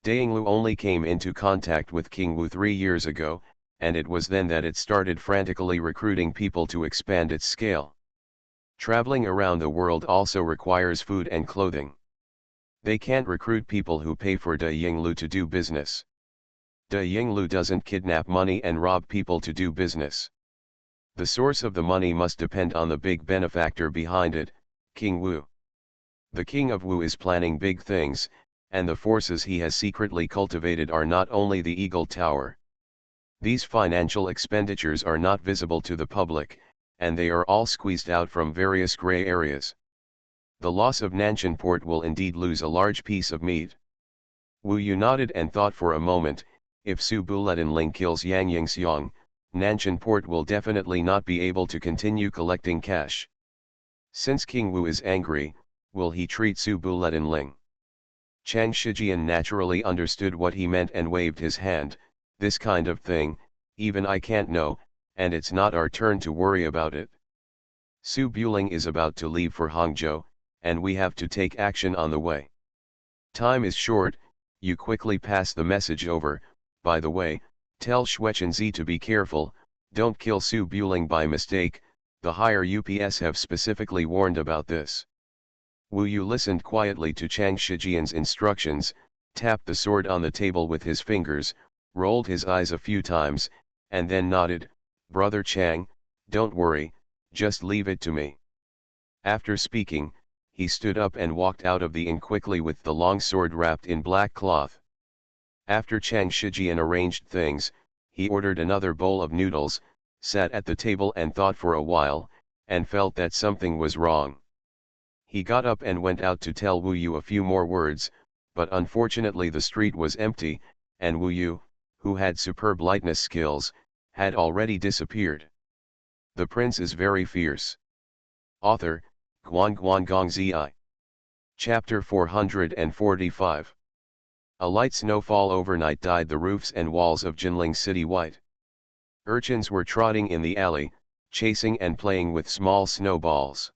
Dainglu only came into contact with King Wu 3 years ago, and it was then that it started frantically recruiting people to expand its scale. Traveling around the world also requires food and clothing. They can't recruit people who pay for De Yinglu to do business. De Yinglu doesn't kidnap money and rob people to do business. The source of the money must depend on the big benefactor behind it, King Wu. The King of Wu is planning big things, and the forces he has secretly cultivated are not only the Eagle Tower. These financial expenditures are not visible to the public, and they are all squeezed out from various gray areas. The loss of Nanshan port will indeed lose a large piece of meat. Wu Yu nodded and thought for a moment. If Su Buletinling kills Yang Yingxiang, Nanshan port will definitely not be able to continue collecting cash. Since King Wu is angry, will he treat Su Buletinling? Chang Shijian naturally understood what he meant and waved his hand. This kind of thing, even I can't know, and it's not our turn to worry about it. Su Buling is about to leave for Hangzhou, and we have to take action on the way. Time is short. You quickly pass the message over. By the way, tell Xuechenzi to be careful, don't kill Su Buling by mistake, the higher UPS have specifically warned about this. Wu Yu listened quietly to Chang Shijian's instructions, tapped the sword on the table with his fingers, rolled his eyes a few times, and then nodded. Brother Chang, don't worry, just leave it to me. After speaking, he stood up and walked out of the inn quickly with the long sword wrapped in black cloth. After Chang Shijian arranged things, he ordered another bowl of noodles, sat at the table and thought for a while, and felt that something was wrong. He got up and went out to tell Wu Yu a few more words, but unfortunately the street was empty, and Wu Yu, who had superb lightness skills, had already disappeared. The prince is very fierce. Author, Guan Gong Zi. Chapter 445. A light snowfall overnight dyed the roofs and walls of Jinling City white. Urchins were trotting in the alley, chasing and playing with small snowballs.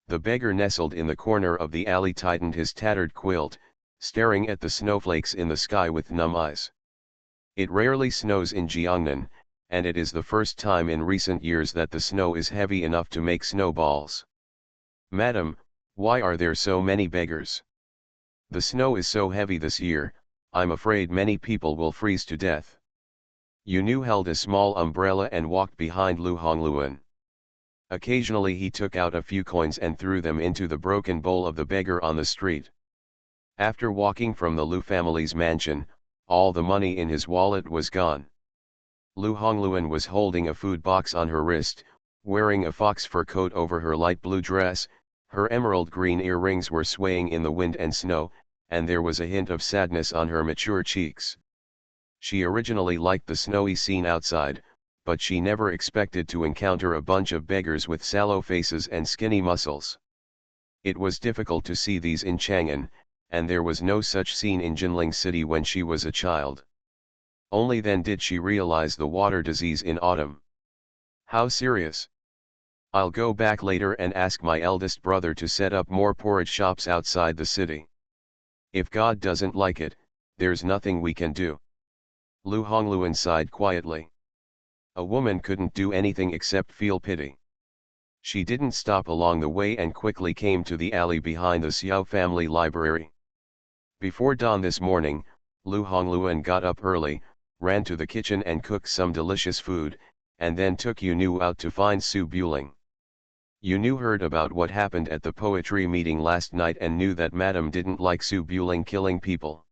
The beggar nestled in the corner of the alley tightened his tattered quilt, staring at the snowflakes in the sky with numb eyes. It rarely snows in Jiangnan, and it is the first time in recent years that the snow is heavy enough to make snowballs. Madam, why are there so many beggars? The snow is so heavy this year, I'm afraid many people will freeze to death. Yunu held a small umbrella and walked behind Lu Hongluan. Occasionally he took out a few coins and threw them into the broken bowl of the beggar on the street. After walking from the Lu family's mansion, all the money in his wallet was gone. Lu Hongluan was holding a food box on her wrist, wearing a fox fur coat over her light blue dress, her emerald green earrings were swaying in the wind and snow, and there was a hint of sadness on her mature cheeks. She originally liked the snowy scene outside, but she never expected to encounter a bunch of beggars with sallow faces and skinny muscles. It was difficult to see these in Chang'an, and there was no such scene in Jinling City when she was a child. Only then did she realize the water disease in autumn. How serious? I'll go back later and ask my eldest brother to set up more porridge shops outside the city. If God doesn't like it, there's nothing we can do. Lu Hongluan sighed quietly. A woman couldn't do anything except feel pity. She didn't stop along the way and quickly came to the alley behind the Xiao family library. Before dawn this morning, Lu Hongluan got up early, ran to the kitchen and cooked some delicious food, and then took Yunu out to find Su Buling. Yunu heard about what happened at the poetry meeting last night and knew that Madame didn't like Su Buling killing people.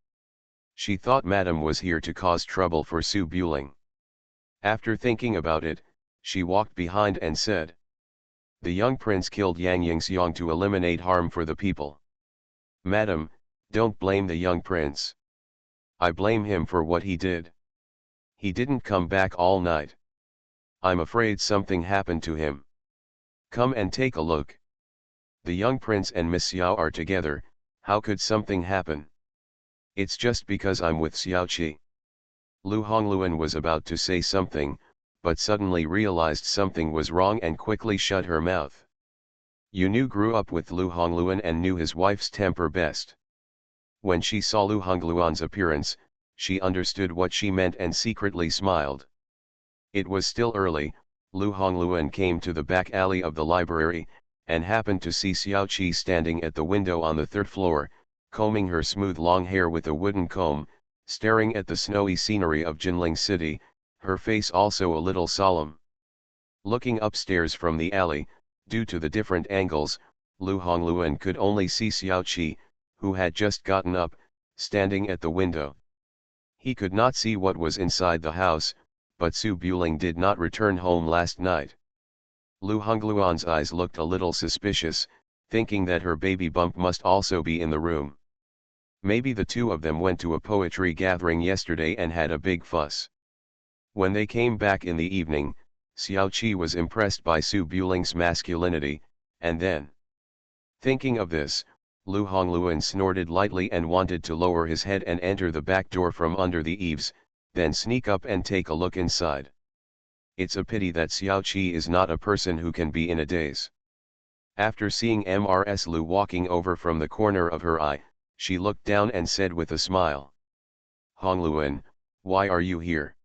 She thought Madame was here to cause trouble for Su Buling. After thinking about it, she walked behind and said, "The young prince killed Yang Yingxiang to eliminate harm for the people. Madame, don't blame the young prince. I blame him for what he did. He didn't come back all night. I'm afraid something happened to him. Come and take a look. The young prince and Miss Xiao are together, how could something happen? It's just because I'm with Xiao Qi." Lu Hongluan was about to say something, but suddenly realized something was wrong and quickly shut her mouth. Yunu grew up with Lu Hongluan and knew his wife's temper best. When she saw Lu Hongluan's appearance, she understood what she meant and secretly smiled. It was still early. Lu Hongluan came to the back alley of the library, and happened to see Xiao Qi standing at the window on the third floor, combing her smooth long hair with a wooden comb, staring at the snowy scenery of Jinling City, her face also a little solemn. Looking upstairs from the alley, due to the different angles, Lu Hongluan could only see Xiao Qi, who had just gotten up, standing at the window. He could not see what was inside the house, but Su Buling did not return home last night. Lu Hongluan's eyes looked a little suspicious, thinking that her baby bump must also be in the room. Maybe the two of them went to a poetry gathering yesterday and had a big fuss. When they came back in the evening, Xiao Qi was impressed by Su Buling's masculinity, and then, thinking of this, Lu Hongluan snorted lightly and wanted to lower his head and enter the back door from under the eaves, then sneak up and take a look inside. It's a pity that Xiao Qi is not a person who can be in a daze. After seeing Mrs. Lu walking over from the corner of her eye, she looked down and said with a smile, "Hongluan, why are you here?"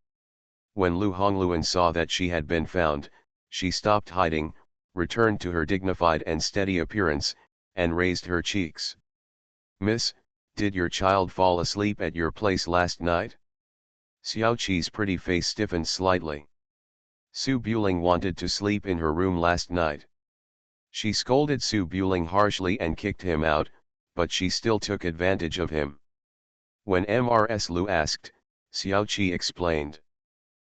When Lu Hongluan saw that she had been found, she stopped hiding, returned to her dignified and steady appearance, and raised her cheeks. "Miss, did your child fall asleep at your place last night?" Xiao Qi's pretty face stiffened slightly. Su Buling wanted to sleep in her room last night. She scolded Su Buling harshly and kicked him out, but she still took advantage of him. When Mrs. Lu asked, Xiao Qi explained.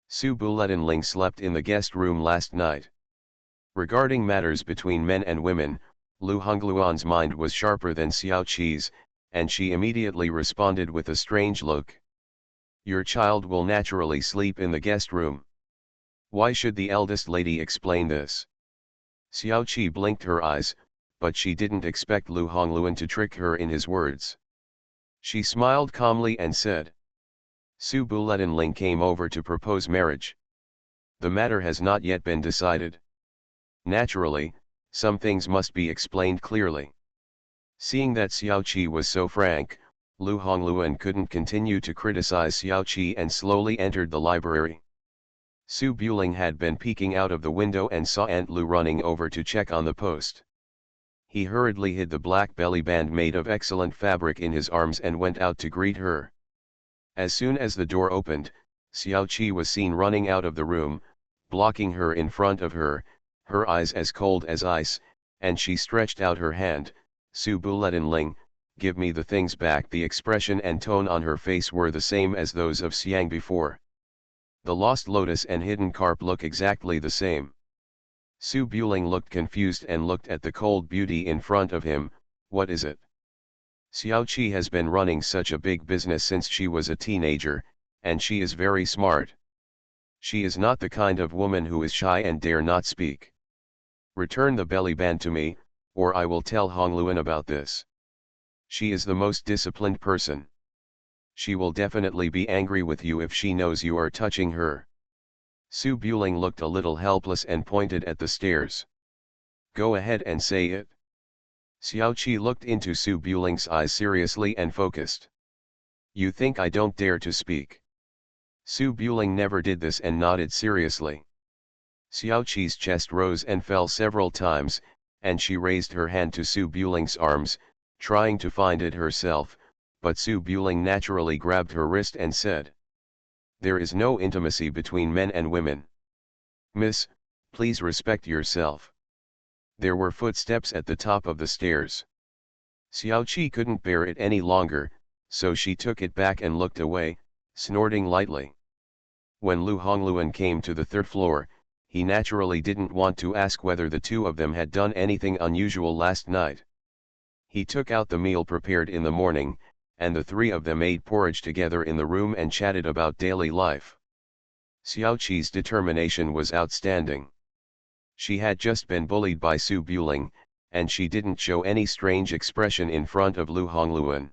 Su Bulenling slept in the guest room last night. Regarding matters between men and women, Lu Hongluan's mind was sharper than Xiao Qi's, and she immediately responded with a strange look. "Your child will naturally sleep in the guest room. Why should the eldest lady explain this?" Xiao Qi blinked her eyes, but she didn't expect Lu Hongluan to trick her in his words. She smiled calmly and said, "Su Bulenling came over to propose marriage. The matter has not yet been decided. Naturally, some things must be explained clearly." Seeing that Xiao Qi was so frank, Lu Hongluan couldn't continue to criticize Xiao Qi and slowly entered the library. Su Buling had been peeking out of the window and saw Aunt Lu running over to check on the post. He hurriedly hid the black belly band made of excellent fabric in his arms and went out to greet her. As soon as the door opened, Xiao Qi was seen running out of the room, blocking her in front of her, her eyes as cold as ice, and she stretched out her hand. Su Buletin Ling, give me the things back. The expression and tone on her face were the same as those of Xiang before. The lost lotus and hidden carp look exactly the same. Su Buling looked confused and looked at the cold beauty in front of him. What is it? Xiao Qi has been running such a big business since she was a teenager, and she is very smart. She is not the kind of woman who is shy and dare not speak. Return the belly band to me, or I will tell Hongluan about this. She is the most disciplined person. She will definitely be angry with you if she knows you are touching her. Su Buling looked a little helpless and pointed at the stairs. Go ahead and say it. Xiao Qi looked into Su Buling's eyes seriously and focused. You think I don't dare to speak? Su Buling never did this and nodded seriously. Xiao Qi's chest rose and fell several times, and she raised her hand to Su Buling's arms, trying to find it herself, but Su Buling naturally grabbed her wrist and said, there is no intimacy between men and women. Miss, please respect yourself. There were footsteps at the top of the stairs. Xiao Qi couldn't bear it any longer, so she took it back and looked away, snorting lightly. When Lu Hongluan came to the third floor, he naturally didn't want to ask whether the two of them had done anything unusual last night. He took out the meal prepared in the morning, and the three of them ate porridge together in the room and chatted about daily life. Xiao Qi's determination was outstanding. She had just been bullied by Su Buling, and she didn't show any strange expression in front of Lu Hongluan.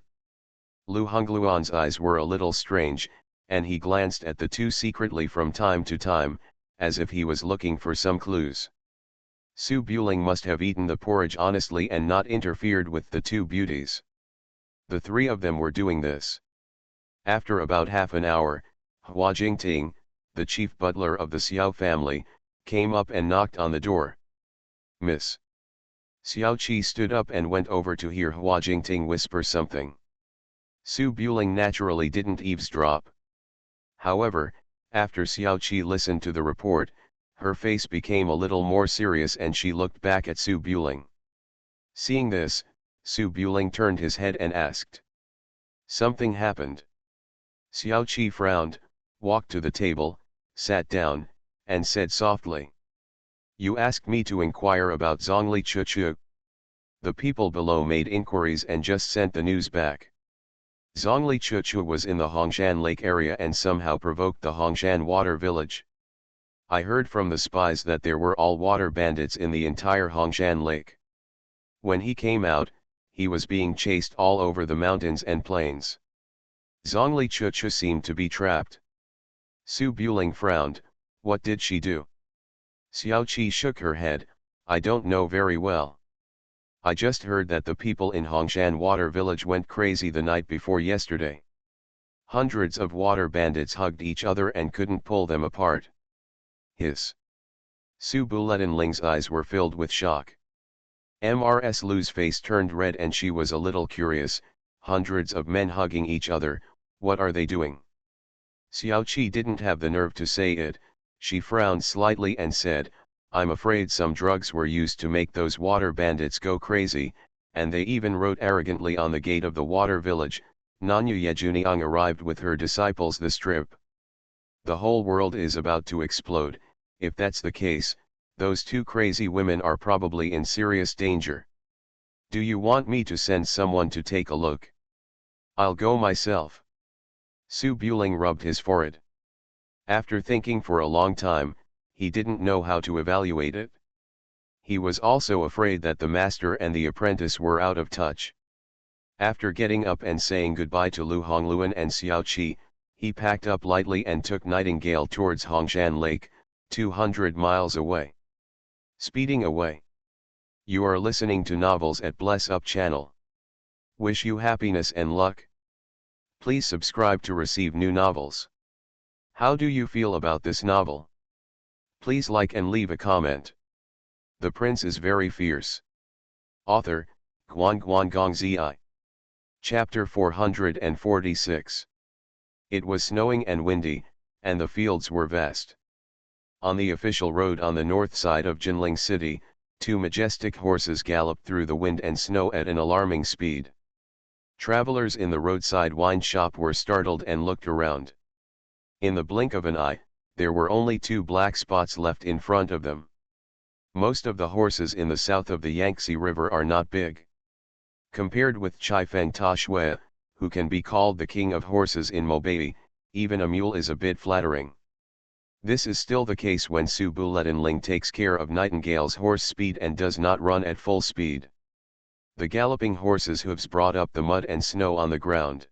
Lu Hongluan's eyes were a little strange, and he glanced at the two secretly from time to time, as if he was looking for some clues. Su Buling must have eaten the porridge honestly and not interfered with the two beauties. The three of them were doing this. After about half an hour, Hua Jingting, the chief butler of the Xiao family, came up and knocked on the door. Miss. Xiao Qi stood up and went over to hear Hua Jingting whisper something. Su Buling naturally didn't eavesdrop. However, after Xiao Qi listened to the report, her face became a little more serious and she looked back at Su Buling. Seeing this, Su Buling turned his head and asked. Something happened. Xiao Qi frowned, walked to the table, sat down, and said softly. You asked me to inquire about Zhongli Chuchu. The people below made inquiries and just sent the news back. Zhongli Chuchu was in the Hongshan Lake area and somehow provoked the Hongshan water village. I heard from the spies that there were all water bandits in the entire Hongshan Lake. When he came out, he was being chased all over the mountains and plains. Zhongli Chuchu seemed to be trapped. Su Buling frowned. What did she do? Xiao Qi shook her head. I don't know very well. I just heard that the people in Hongshan Water Village went crazy the night before yesterday. Hundreds of water bandits hugged each other and couldn't pull them apart. Hiss. Su Buletin Ling's eyes were filled with shock. Mrs. Lu's face turned red and she was a little curious. Hundreds of men hugging each other, what are they doing? Xiao Qi didn't have the nerve to say it. She frowned slightly and said, I'm afraid some drugs were used to make those water bandits go crazy, and they even wrote arrogantly on the gate of the water village, Nanyu Yejuniang arrived with her disciples the strip. The whole world is about to explode. If that's the case, those two crazy women are probably in serious danger. Do you want me to send someone to take a look? I'll go myself. Su Buling rubbed his forehead. After thinking for a long time, he didn't know how to evaluate it. He was also afraid that the master and the apprentice were out of touch. After getting up and saying goodbye to Lu Hongluan and Xiao Qi, he packed up lightly and took Nightingale towards Hongshan Lake, 200 miles away. Speeding away. You are listening to novels at Bless Up channel. Wish you happiness and luck. Please subscribe to receive new novels. How do you feel about this novel? Please like and leave a comment. The Prince is Very Fierce. Author, Guan Zi. Chapter 446. It was snowing and windy, and the fields were vast. On the official road on the north side of Jinling City, two majestic horses galloped through the wind and snow at an alarming speed. Travelers in the roadside wine shop were startled and looked around. In the blink of an eye, there were only two black spots left in front of them. Most of the horses in the south of the Yangtze River are not big. Compared with Chifeng Ta Shui, who can be called the king of horses in Mobei, even a mule is a bit flattering. This is still the case when Su Buletinling takes care of Nightingale's horse speed and does not run at full speed. The galloping horse's hooves brought up the mud and snow on the ground.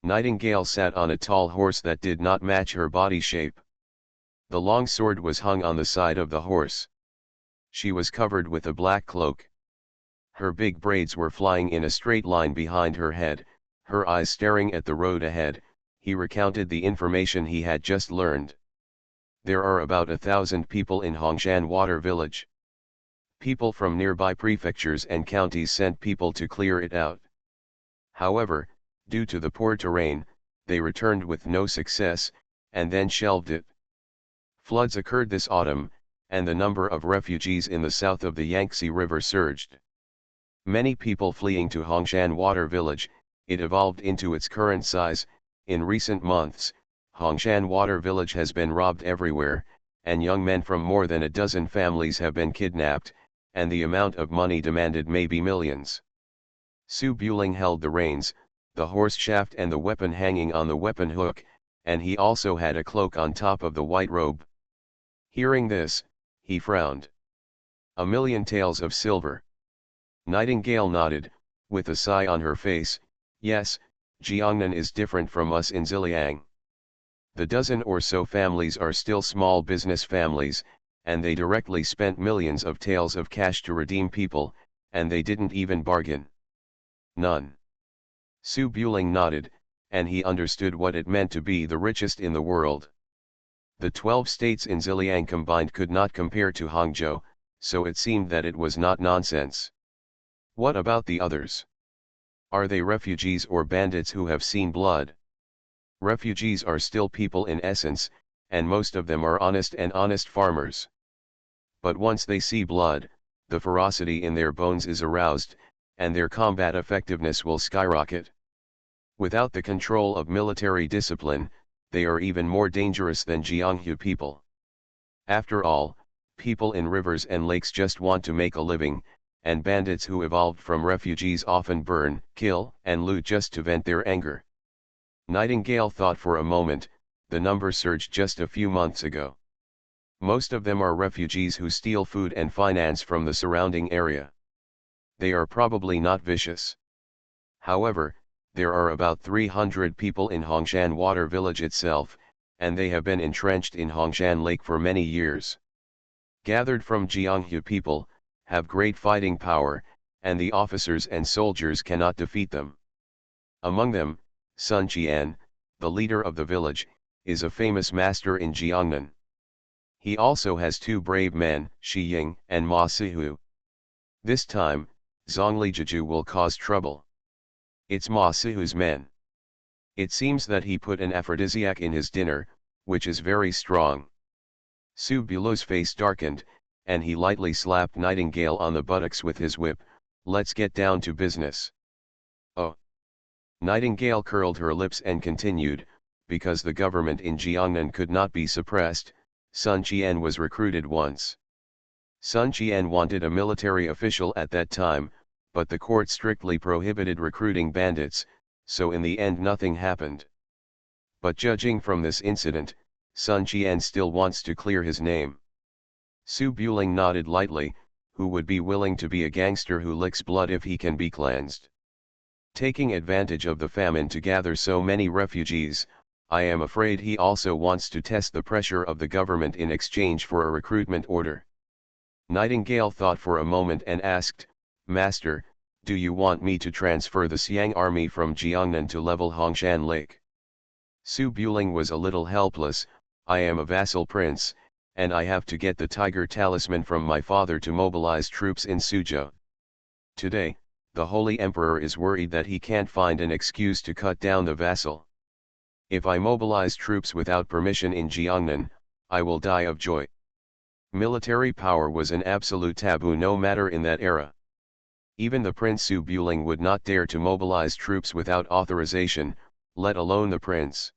Nightingale sat on a tall horse that did not match her body shape. The long sword was hung on the side of the horse. She was covered with a black cloak. Her big braids were flying in a straight line behind her head, her eyes staring at the road ahead. He recounted the information he had just learned. There are about 1,000 people in Hongshan Water Village. People from nearby prefectures and counties sent people to clear it out. However, due to the poor terrain, they returned with no success, and then shelved it. Floods occurred this autumn, and the number of refugees in the south of the Yangtze River surged. Many people fleeing to Hongshan Water Village, it evolved into its current size. In recent months, Hongshan Water Village has been robbed everywhere, and young men from more than a dozen families have been kidnapped, and the amount of money demanded may be millions. Su Buling held the reins, the horse shaft and the weapon hanging on the weapon hook, and he also had a cloak on top of the white robe. Hearing this, he frowned. 1,000,000 taels of silver. Nightingale nodded, with a sigh on her face. Yes, Jiangnan is different from us in Ziliang. The dozen or so families are still small business families, and they directly spent millions of taels of cash to redeem people, and they didn't even bargain. None. Su Buling nodded, and he understood what it meant to be the richest in the world. The 12 states in Ziliang combined could not compare to Hangzhou, so it seemed that it was not nonsense. What about the others? Are they refugees or bandits who have seen blood? Refugees are still people in essence, and most of them are honest farmers. But once they see blood, the ferocity in their bones is aroused, and their combat effectiveness will skyrocket. Without the control of military discipline, they are even more dangerous than Jianghu people. After all, people in rivers and lakes just want to make a living, and bandits who evolved from refugees often burn, kill, and loot just to vent their anger. Nightingale thought for a moment. The number surged just a few months ago. Most of them are refugees who steal food and finance from the surrounding area. They are probably not vicious. However, there are about 300 people in Hongshan Water Village itself, and they have been entrenched in Hongshan Lake for many years. Gathered from Jianghu people, have great fighting power, and the officers and soldiers cannot defeat them. Among them, Sun Qian, the leader of the village, is a famous master in Jiangnan. He also has two brave men, Shi Ying and Ma Sihu. This time, Zhongli Jiju will cause trouble. It's Ma Sihu's men. It seems that he put an aphrodisiac in his dinner, which is very strong. Su Bulow's face darkened, and he lightly slapped Nightingale on the buttocks with his whip. Let's get down to business. Oh. Nightingale curled her lips and continued, because the government in Jiangnan could not be suppressed, Sun Qian was recruited once. Sun Qian wanted a military official at that time, but the court strictly prohibited recruiting bandits, so in the end nothing happened. But judging from this incident, Sun Qian still wants to clear his name. Su Buling nodded lightly, who would be willing to be a gangster who licks blood if he can be cleansed. Taking advantage of the famine to gather so many refugees, I am afraid he also wants to test the pressure of the government in exchange for a recruitment order. Nightingale thought for a moment and asked, Master, Do you want me to transfer the Xiang army from Jiangnan to level Hongshan Lake? Su Buling was a little helpless. I am a vassal prince, and I have to get the tiger talisman from my father to mobilize troops in Suzhou. Today, the Holy Emperor is worried that he can't find an excuse to cut down the vassal. If I mobilize troops without permission in Jiangnan, I will die of joy. Military power was an absolute taboo no matter in that era. Even the Prince Su Buling would not dare to mobilize troops without authorization, let alone the prince.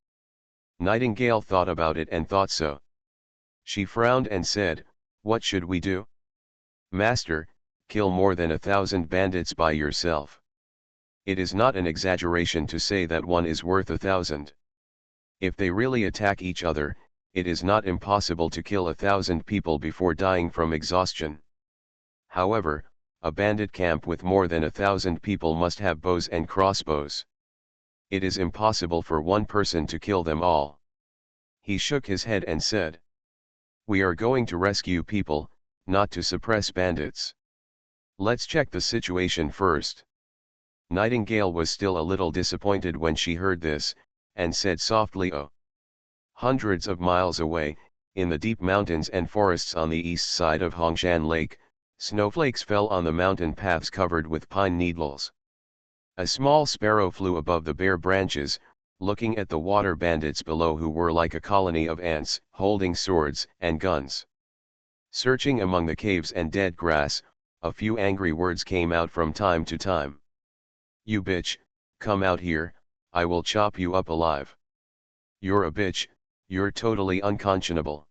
Nightingale thought about it and thought so. She frowned and said, "What should we do?" "Master, kill more than 1,000 bandits by yourself. It is not an exaggeration to say that one is worth 1,000. If they really attack each other, it is not impossible to kill 1,000 people before dying from exhaustion. However, a bandit camp with more than 1,000 people must have bows and crossbows. It is impossible for one person to kill them all." He shook his head and said, "We are going to rescue people, not to suppress bandits. Let's check the situation first." Nightingale was still a little disappointed when she heard this, and said softly, "Oh." Hundreds of miles away, in the deep mountains and forests on the east side of Hongshan Lake, snowflakes fell on the mountain paths covered with pine needles. A small sparrow flew above the bare branches, looking at the water bandits below who were like a colony of ants, holding swords and guns. Searching among the caves and dead grass, a few angry words came out from time to time. "You bitch, come out here, I will chop you up alive. You're a bitch, you're totally unconscionable.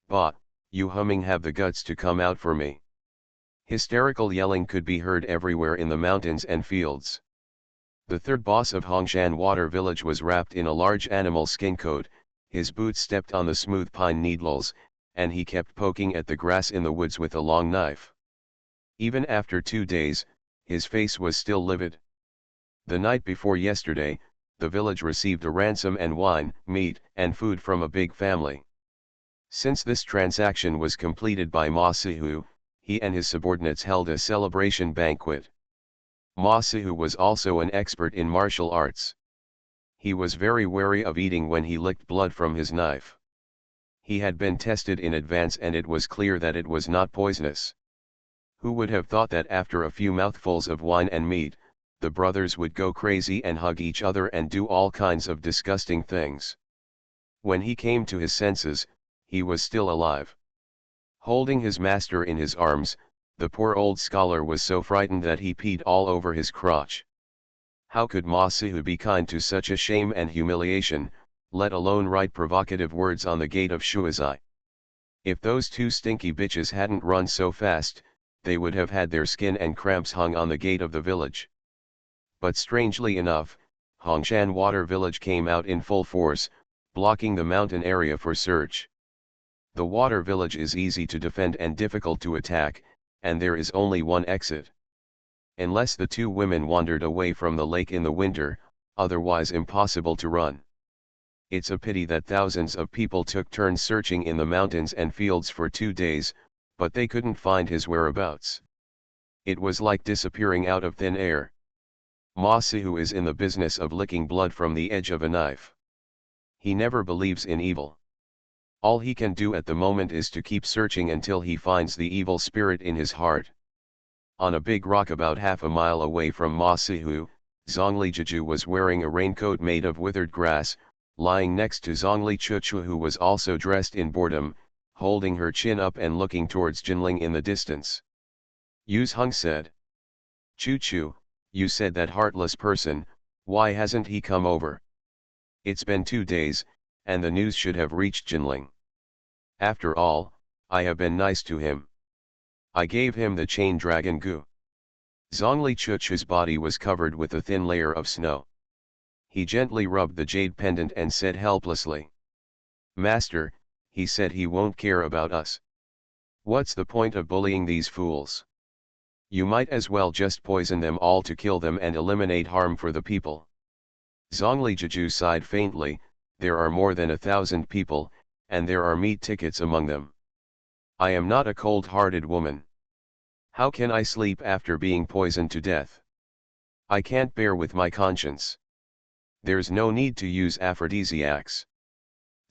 Bah, you humming have the guts to come out for me." Hysterical yelling could be heard everywhere in the mountains and fields. The third boss of Hongshan Water Village was wrapped in a large animal skin coat, his boots stepped on the smooth pine needles, and he kept poking at the grass in the woods with a long knife. Even after 2 days, his face was still livid. The night before yesterday, the village received a ransom and wine, meat, and food from a big family. Since this transaction was completed by Ma Sihu, he and his subordinates held a celebration banquet. Ma Sihu was also an expert in martial arts. He was very wary of eating when he licked blood from his knife. He had been tested in advance and it was clear that it was not poisonous. Who would have thought that after a few mouthfuls of wine and meat, the brothers would go crazy and hug each other and do all kinds of disgusting things. When he came to his senses, he was still alive. Holding his master in his arms, the poor old scholar was so frightened that he peed all over his crotch. How could Ma Sihu be kind to such a shame and humiliation, let alone write provocative words on the gate of Shuazai? If those two stinky bitches hadn't run so fast, they would have had their skin and cramps hung on the gate of the village. But strangely enough, Hongshan Water Village came out in full force, blocking the mountain area for search. The water village is easy to defend and difficult to attack, and there is only one exit. Unless the two women wandered away from the lake in the winter, otherwise impossible to run. It's a pity that thousands of people took turns searching in the mountains and fields for 2 days, but they couldn't find his whereabouts. It was like disappearing out of thin air. Ma Sihu is in the business of licking blood from the edge of a knife. He never believes in evil. All he can do at the moment is to keep searching until he finds the evil spirit in his heart. On a big rock about half a mile away from Ma Sihu, Zhongli Jiju was wearing a raincoat made of withered grass, lying next to Zhongli Chuchu, who was also dressed in boredom, holding her chin up and looking towards Jinling in the distance. Yuz Hung said, "Chuchu, you said that heartless person, why hasn't he come over? It's been 2 days, and the news should have reached Jinling. After all, I have been nice to him. I gave him the chain dragon goo." Zhongli Chuchu's body was covered with a thin layer of snow. He gently rubbed the jade pendant and said helplessly, "Master, he said he won't care about us. What's the point of bullying these fools? You might as well just poison them all to kill them and eliminate harm for the people." Zhongli Jiju sighed faintly, "There are more than 1,000 people, and there are meat tickets among them. I am not a cold-hearted woman. How can I sleep after being poisoned to death? I can't bear with my conscience. There's no need to use aphrodisiacs.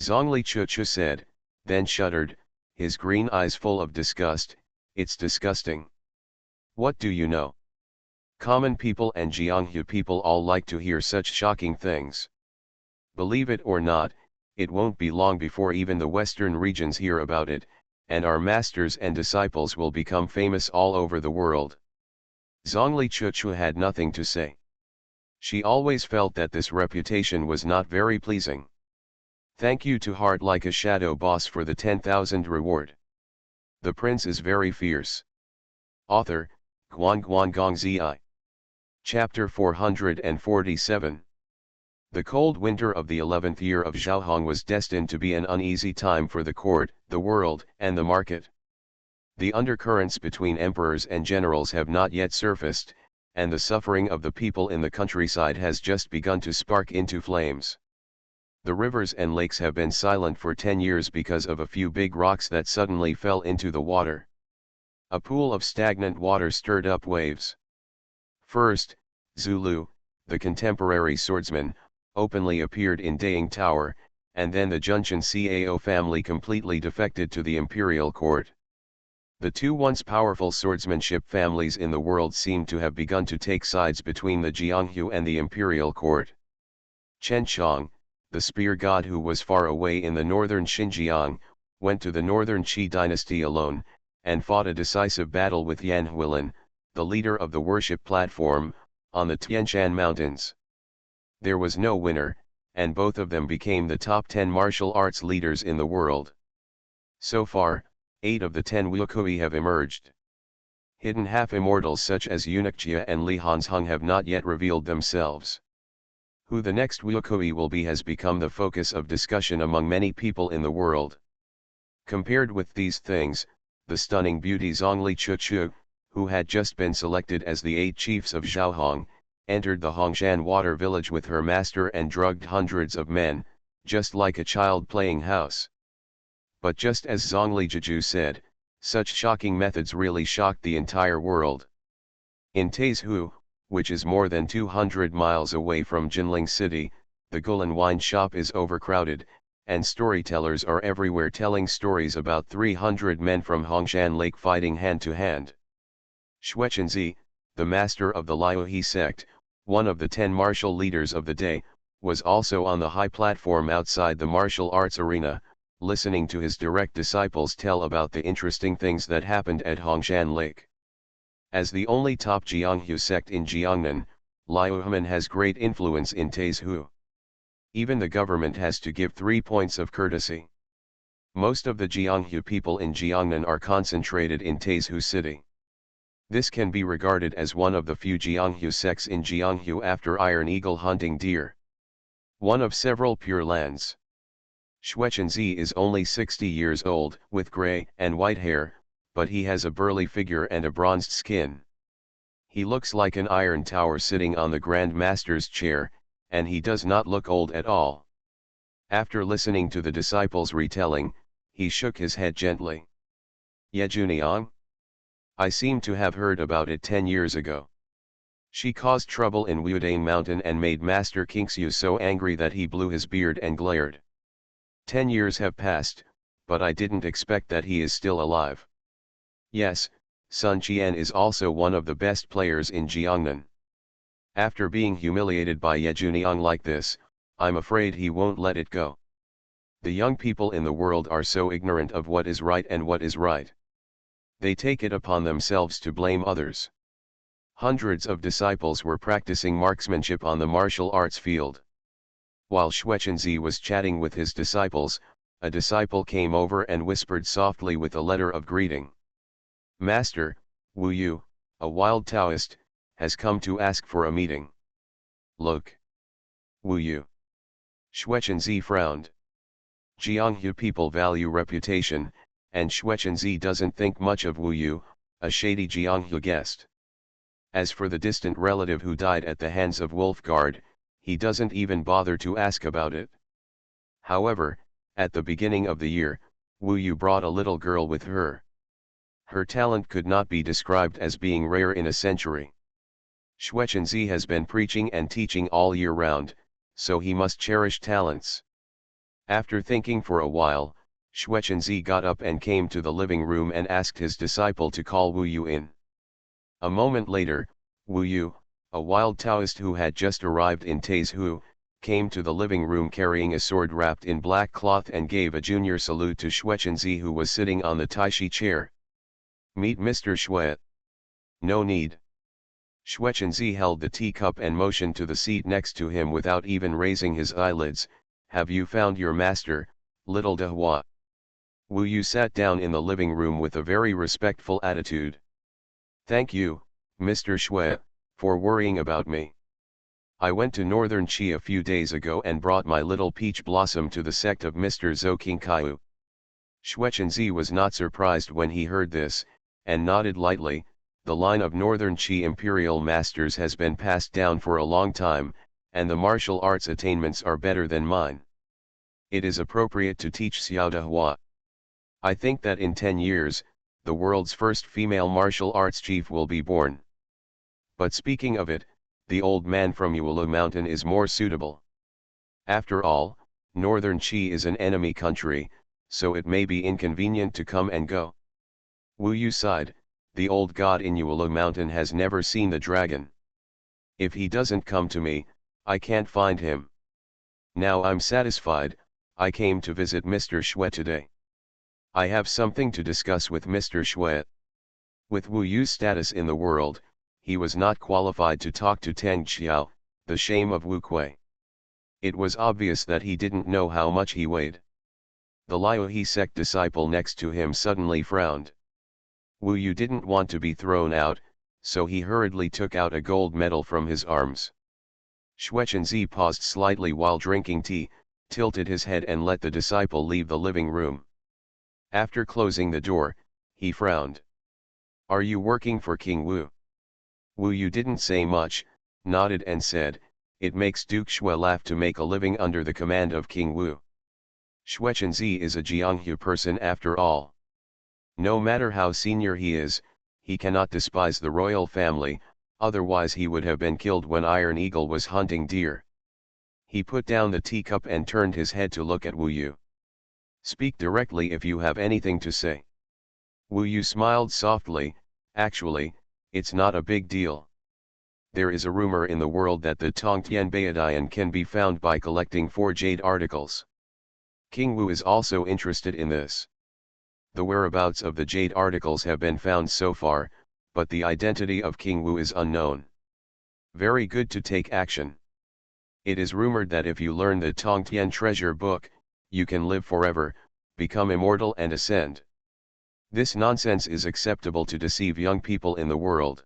Zhongli Chuchu said, then shuddered, his green eyes full of disgust. It's disgusting. What do you know? Common people and Jianghu people all like to hear such shocking things. Believe it or not, it won't be long before even the western regions hear about it, and our masters and disciples will become famous all over the world. Zhongli Chuchu had nothing to say. She always felt that this reputation was not very pleasing. Thank you to Heart Like a Shadow Boss for the 10,000 reward. The prince is very fierce. Author, Guan Zi. Chapter 447. The cold winter of the 11th year of Zhaohong was destined to be an uneasy time for the court, the world, and the market. The undercurrents between emperors and generals have not yet surfaced, and the suffering of the people in the countryside has just begun to spark into flames. The rivers and lakes have been silent for 10 years because of a few big rocks that suddenly fell into the water. A pool of stagnant water stirred up waves. First, Zulu, the contemporary swordsman, openly appeared in Daying Tower, and then the Junshan Cao family completely defected to the imperial court. The two once powerful swordsmanship families in the world seem to have begun to take sides between the Jianghu and the imperial court. Chen Chong, the spear god who was far away in the northern Xinjiang, went to the northern Qi dynasty alone, and fought a decisive battle with Yan Huilin, the leader of the worship platform, on the Tianshan Mountains. There was no winner, and both of them became the top 10 martial arts leaders in the world. So far, 8 of the 10 Wukui have emerged. Hidden half-immortals such as Eunuchjia and Li Hanzhong have not yet revealed themselves. Who the next Wukui will be has become the focus of discussion among many people in the world. Compared with these things, the stunning beauty Zhongli Chuchu, who had just been selected as the 8 chiefs of Zhaohong, entered the Hongshan water village with her master and drugged hundreds of men, just like a child playing house. But just as Zhongli Juju said, such shocking methods really shocked the entire world. In Taizhou, which is more than 200 miles away from Jinling City, the Gulan wine shop is overcrowded, and storytellers are everywhere telling stories about 300 men from Hongshan Lake fighting hand to hand. Xuechenzi, the master of the Liuhe sect, one of the 10 martial leaders of the day, was also on the high platform outside the martial arts arena, listening to his direct disciples tell about the interesting things that happened at Hongshan Lake. As the only top Jianghu sect in Jiangnan, Liuhemen has great influence in Taizhou. Even the government has to give 3 points of courtesy. Most of the Jianghu people in Jiangnan are concentrated in Taizhou city. This can be regarded as one of the few Jianghu sects in Jianghu after Iron Eagle hunting deer. One of several Pure Lands. Xuechenzi is only 60 years old, with gray and white hair, but he has a burly figure and a bronzed skin. He looks like an iron tower sitting on the Grand Master's chair, and he does not look old at all. After listening to the disciples' retelling, he shook his head gently. Ye Juniang? I seem to have heard about it 10 years ago. She caused trouble in Wudane Mountain and made Master Kingxiu so angry that he blew his beard and glared. 10 years have passed, but I didn't expect that he is still alive. Yes, Sun Qian is also one of the best players in Jiangnan. After being humiliated by Ye Juniang like this, I'm afraid he won't let it go. The young people in the world are so ignorant of what is right and what is right. They take it upon themselves to blame others. Hundreds of disciples were practicing marksmanship on the martial arts field. While Xuechenzi was chatting with his disciples, a disciple came over and whispered softly with a letter of greeting. Master, Wu Yu, a wild Taoist, has come to ask for a meeting. Look. Wu Yu. Xuechenzi frowned. Jianghu people value reputation, and Xuechenzi doesn't think much of Wu Yu, a shady Jianghu guest. As for the distant relative who died at the hands of Wolfguard, he doesn't even bother to ask about it. However, at the beginning of the year, Wu Yu brought a little girl with her. Her talent could not be described as being rare in a century. Xuechenzi has been preaching and teaching all year round, so he must cherish talents. After thinking for a while, Xuechenzi got up and came to the living room and asked his disciple to call Wu Yu in. A moment later, Wu Yu, a wild Taoist who had just arrived in Taizhou, came to the living room carrying a sword wrapped in black cloth and gave a junior salute to Xuechenzi, who was sitting on the Taishi chair. "Meet Mr. Xue." "No need." Xuechenzi held the teacup and motioned to the seat next to him without even raising his eyelids. "Have you found your master, little De Hua?" Wu Yu sat down in the living room with a very respectful attitude. "Thank you, Mr. Xue, for worrying about me. I went to northern Qi a few days ago and brought my little peach blossom to the sect of Mr. Zhou Qingkaiu." Xuechenzi was not surprised when he heard this, and nodded lightly. "The line of northern Qi imperial masters has been passed down for a long time, and the martial arts attainments are better than mine. It is appropriate to teach Xiao De Hua. I think that in 10 years, the world's first female martial arts chief will be born. But speaking of it, the old man from Yuelu Mountain is more suitable. After all, northern Qi is an enemy country, so it may be inconvenient to come and go." Wu Yu sighed. "The old god in Yuelu Mountain has never seen the dragon. If he doesn't come to me, I can't find him. Now I'm satisfied. I came to visit Mr. Xue today. I have something to discuss with Mr. Xue." With Wu Yu's status in the world, he was not qualified to talk to Teng Xiao, the shame of Wu Kui. It was obvious that he didn't know how much he weighed. The Liu He sect disciple next to him suddenly frowned. Wu Yu didn't want to be thrown out, so he hurriedly took out a gold medal from his arms. Xuechenzi paused slightly while drinking tea, tilted his head and let the disciple leave the living room. After closing the door, he frowned. "Are you working for King Wu?" Wu Yu didn't say much, nodded and said, "It makes Duke Xue laugh to make a living under the command of King Wu. Xuechenzi is a Jianghu person after all. No matter how senior he is, he cannot despise the royal family, otherwise he would have been killed when Iron Eagle was hunting deer." He put down the teacup and turned his head to look at Wu Yu. "Speak directly if you have anything to say." Wu Yu smiled softly. "Actually, it's not a big deal. There is a rumor in the world that the Tongtian Baodian can be found by collecting 4 jade articles. King Wu is also interested in this. The whereabouts of the jade articles have been found so far, but the identity of King Wu is unknown. Very good to take action. It is rumored that if you learn the Tongtian treasure book, you can live forever, become immortal and ascend. This nonsense is acceptable to deceive young people in the world.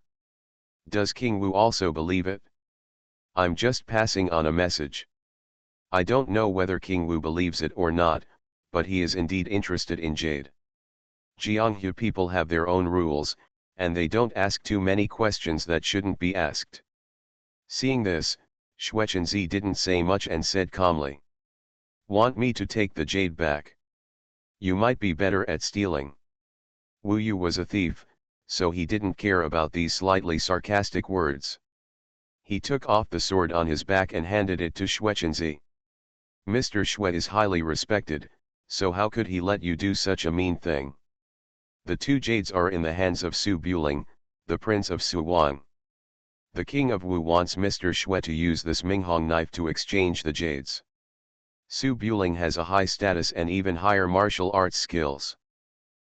Does King Wu also believe it? I'm just passing on a message. I don't know whether King Wu believes it or not, but he is indeed interested in jade. Jianghu people have their own rules, and they don't ask too many questions that shouldn't be asked." Seeing this, Xuechenzi didn't say much and said calmly, "Want me to take the jade back? You might be better at stealing." Wu Yu was a thief, so he didn't care about these slightly sarcastic words. He took off the sword on his back and handed it to Xuechenzi. "Mr. Xue is highly respected, so how could he let you do such a mean thing? The 2 jades are in the hands of Su Buling, the prince of Su Wang. The king of Wu wants Mr. Xue to use this Minghong knife to exchange the jades. Su Buling has a high status and even higher martial arts skills.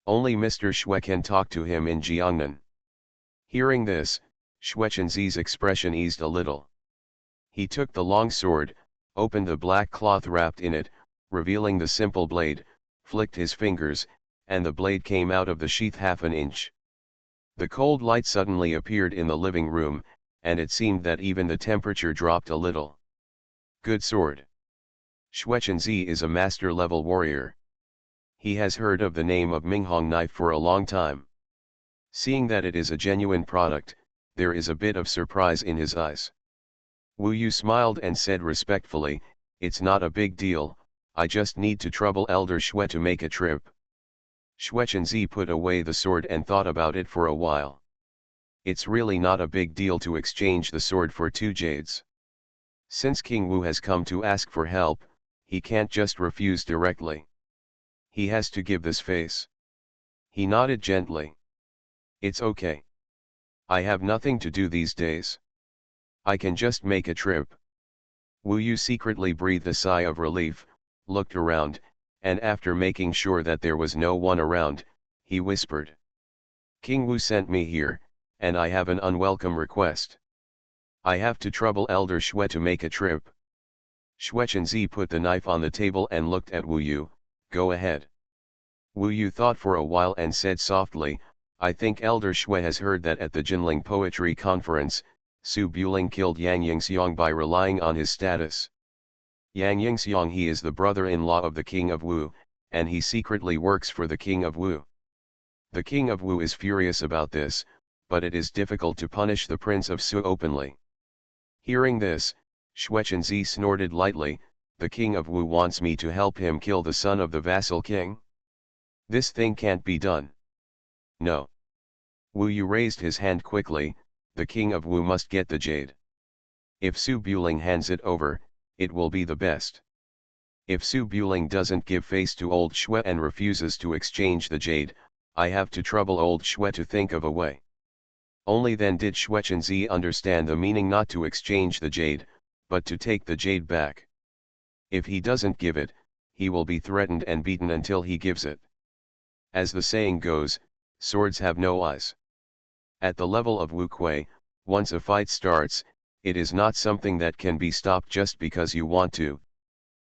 Only Mr. Xue can talk to him in Jiangnan." Hearing this, Xuechenzi's expression eased a little. He took the long sword, opened the black cloth wrapped in it, revealing the simple blade, flicked his fingers, and the blade came out of the sheath half an inch. The cold light suddenly appeared in the living room, and it seemed that even the temperature dropped a little. Good sword. Xuechenzi is a master-level warrior. He has heard of the name of Minghong knife for a long time. Seeing that it is a genuine product, there is a bit of surprise in his eyes. Wu Yu smiled and said respectfully, "It's not a big deal, I just need to trouble Elder Xue to make a trip." Xuechenzi put away the sword and thought about it for a while. It's really not a big deal to exchange the sword for 2 jades. Since King Wu has come to ask for help, he can't just refuse directly. He has to give this face. He nodded gently. It's okay. I have nothing to do these days. I can just make a trip. Wu Yu secretly breathed a sigh of relief, looked around, and after making sure that there was no one around, he whispered. King Wu sent me here, and I have an unwelcome request. I have to trouble Elder Xue to make a trip. Xuechenzi put the knife on the table and looked at Wu Yu. Go ahead. Wu Yu thought for a while and said softly, I think Elder Xue has heard that at the Jinling Poetry Conference, Su Buling killed Yang Yingxiang by relying on his status. Yang Yingxiang, he is the brother-in-law of the King of Wu, and he secretly works for the King of Wu. The King of Wu is furious about this, but it is difficult to punish the Prince of Su openly. Hearing this, Xuechenzi snorted lightly, the King of Wu wants me to help him kill the son of the vassal king? This thing can't be done. No. Wu Yu raised his hand quickly, the King of Wu must get the jade. If Su Buling hands it over, it will be the best. If Su Buling doesn't give face to old Xue and refuses to exchange the jade, I have to trouble old Xue to think of a way. Only then did Xuechenzi understand the meaning not to exchange the jade, but to take the jade back. If he doesn't give it, he will be threatened and beaten until he gives it. As the saying goes, swords have no eyes. At the level of Wu Kuei, once a fight starts, it is not something that can be stopped just because you want to.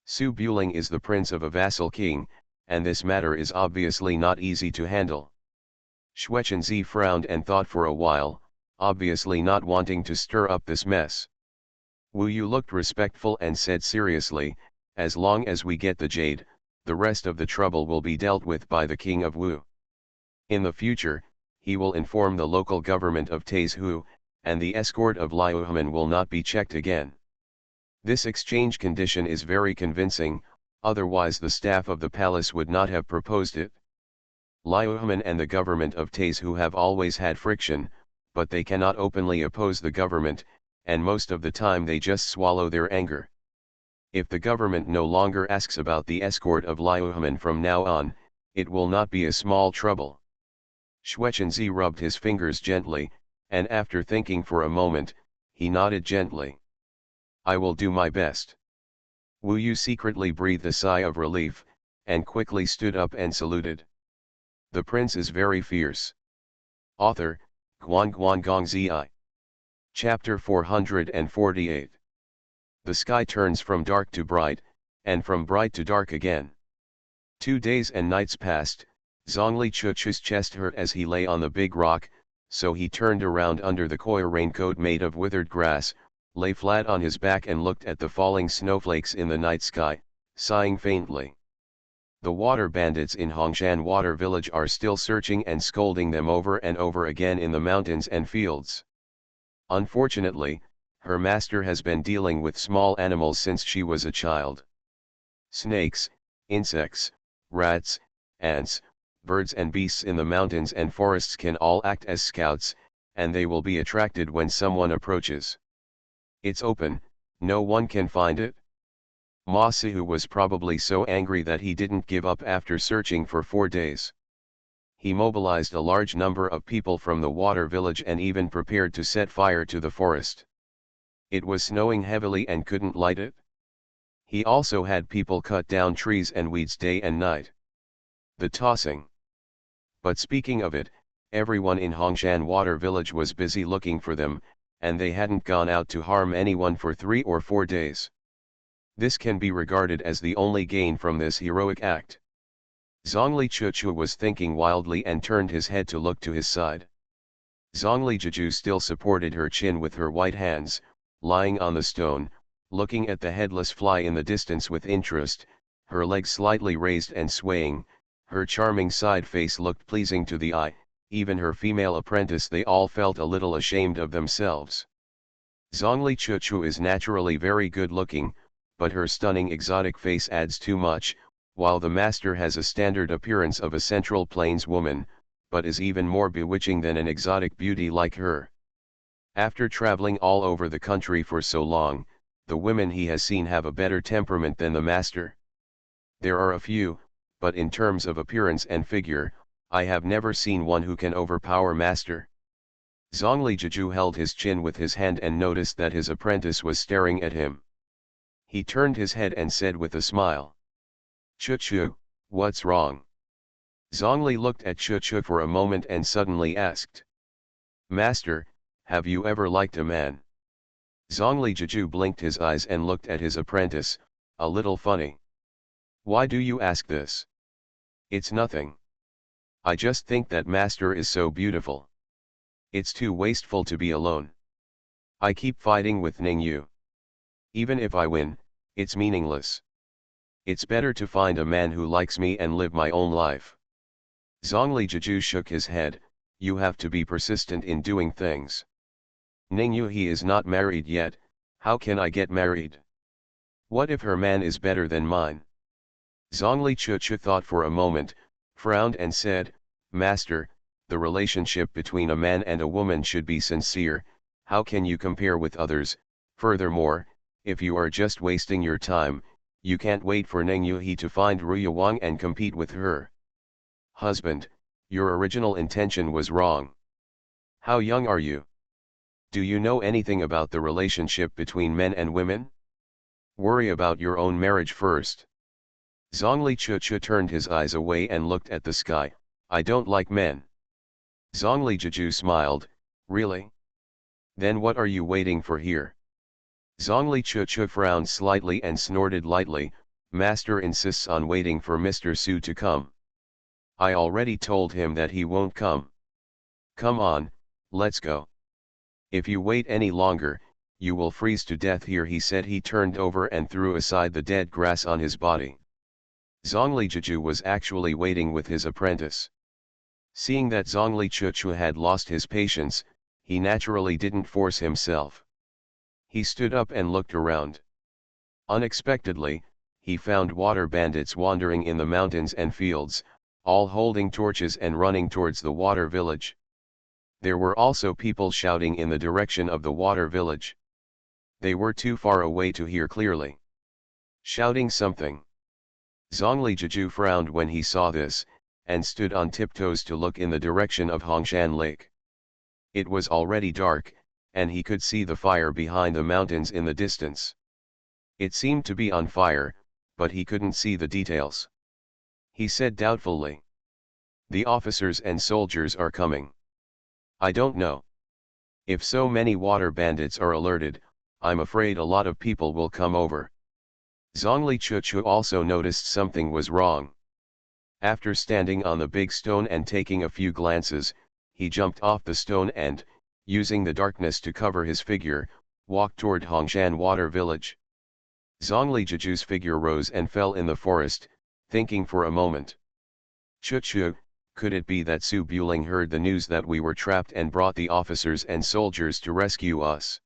Su Buling is the prince of a vassal king, and this matter is obviously not easy to handle. Xuechenzi frowned and thought for a while, obviously not wanting to stir up this mess. Wu Yu looked respectful and said seriously, as long as we get the jade, the rest of the trouble will be dealt with by the King of Wu. In the future, he will inform the local government of Taizhu, and the escort of Liuhemen will not be checked again. This exchange condition is very convincing, otherwise the staff of the palace would not have proposed it. Liuhemen and the government of Taizhu have always had friction, but they cannot openly oppose the government, and most of the time they just swallow their anger. If the government no longer asks about the escort of Liuhemen from now on, it will not be a small trouble. Xuechenzi rubbed his fingers gently, and after thinking for a moment, he nodded gently. I will do my best. Wu Yu secretly breathed a sigh of relief, and quickly stood up and saluted. The prince is very fierce. Author, Guan Gong Zi. Chapter 448. The sky turns from dark to bright, and from bright to dark again. 2 days and nights passed. Zhongli Chuchu's chest hurt as he lay on the big rock, so he turned around under the coir raincoat made of withered grass, lay flat on his back and looked at the falling snowflakes in the night sky, sighing faintly. The water bandits in Hongshan Water Village are still searching and scolding them over and over again in the mountains and fields. Unfortunately, her master has been dealing with small animals since she was a child. Snakes, insects, rats, ants, birds and beasts in the mountains and forests can all act as scouts, and they will be attracted when someone approaches. It's open, no one can find it. Ma Sihu was probably so angry that he didn't give up after searching for 4 days. He mobilized a large number of people from the water village and even prepared to set fire to the forest. It was snowing heavily and couldn't light it. He also had people cut down trees and weeds day and night. The tossing. But speaking of it, everyone in Hongshan Water Village was busy looking for them, and they hadn't gone out to harm anyone for 3 or 4 days. This can be regarded as the only gain from this heroic act. Zhongli Chuchu was thinking wildly and turned his head to look to his side. Zhongli Juju still supported her chin with her white hands, lying on the stone, looking at the headless fly in the distance with interest, her legs slightly raised and swaying. Her charming side face looked pleasing to the eye, even her female apprentice they all felt a little ashamed of themselves. Zhongli Chuchu is naturally very good looking, but her stunning exotic face adds too much, while the master has a standard appearance of a Central Plains woman, but is even more bewitching than an exotic beauty like her. After traveling all over the country for so long, the women he has seen have a better temperament than the master. There are a few, but in terms of appearance and figure, I have never seen one who can overpower master. Zhongli Jiju held his chin with his hand and noticed that his apprentice was staring at him. He turned his head and said with a smile, "Chuchu, what's wrong?" Zhongli looked at Chuchu for a moment and suddenly asked, "Master, have you ever liked a man?" Zhongli Jiju blinked his eyes and looked at his apprentice, a little funny. "Why do you ask this?" "It's nothing. I just think that master is so beautiful. It's too wasteful to be alone. I keep fighting with Ningyu. Even if I win, it's meaningless. It's better to find a man who likes me and live my own life." Zhongli Jiju shook his head. "You have to be persistent in doing things. Ningyu, he is not married yet, how can I get married? What if her man is better than mine?" Zhongli Chuchu thought for a moment, frowned and said, "Master, the relationship between a man and a woman should be sincere. How can you compare with others? Furthermore, if you are just wasting your time, you can't wait for Ningyu he to find Ruya Wang and compete with her." "Husband, your original intention was wrong. How young are you? Do you know anything about the relationship between men and women? Worry about your own marriage first." Zhongli Chuchu turned his eyes away and looked at the sky. "I don't like men." Zhongli Jiju smiled, "Really? Then what are you waiting for here?" Zhongli Chuchu frowned slightly and snorted lightly, "Master insists on waiting for Mr. Su to come. I already told him that he won't come. Come on, let's go. If you wait any longer, you will freeze to death here," he said. He turned over and threw aside the dead grass on his body. Zhongli Jiju was actually waiting with his apprentice. Seeing that Zhongli Chuchu had lost his patience, he naturally didn't force himself. He stood up and looked around. Unexpectedly, he found water bandits wandering in the mountains and fields, all holding torches and running towards the water village. There were also people shouting in the direction of the water village. They were too far away to hear clearly. Shouting something. Zhongli Jiju frowned when he saw this, and stood on tiptoes to look in the direction of Hongshan Lake. It was already dark, and he could see the fire behind the mountains in the distance. It seemed to be on fire, but he couldn't see the details. He said doubtfully, "The officers and soldiers are coming. I don't know. If so many water bandits are alerted, I'm afraid a lot of people will come over." Zhongli Chuchu also noticed something was wrong. After standing on the big stone and taking a few glances, he jumped off the stone and, using the darkness to cover his figure, walked toward Hongshan Water Village. Zhongli Jiju's figure rose and fell in the forest, thinking for a moment. "Chuchu, could it be that Su Buling heard the news that we were trapped and brought the officers and soldiers to rescue us?"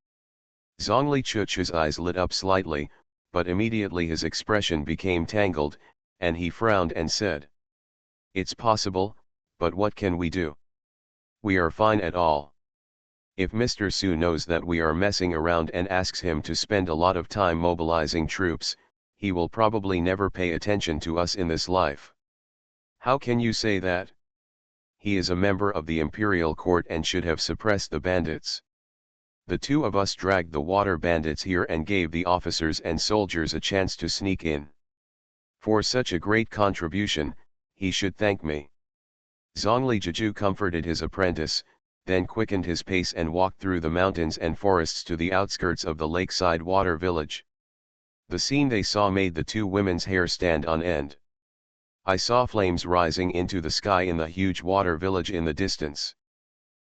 Zhongli Chuchu's eyes lit up slightly, but immediately his expression became tangled, and he frowned and said, "It's possible, but what can we do? We are fine at all. If Mr. Su knows that we are messing around and asks him to spend a lot of time mobilizing troops, he will probably never pay attention to us in this life." "How can you say that? He is a member of the imperial court and should have suppressed the bandits. The two of us dragged the water bandits here and gave the officers and soldiers a chance to sneak in. For such a great contribution, he should thank me." Zhongli Jiju comforted his apprentice, then quickened his pace and walked through the mountains and forests to the outskirts of the lakeside water village. The scene they saw made the two women's hair stand on end. "I saw flames rising into the sky in the huge water village in the distance.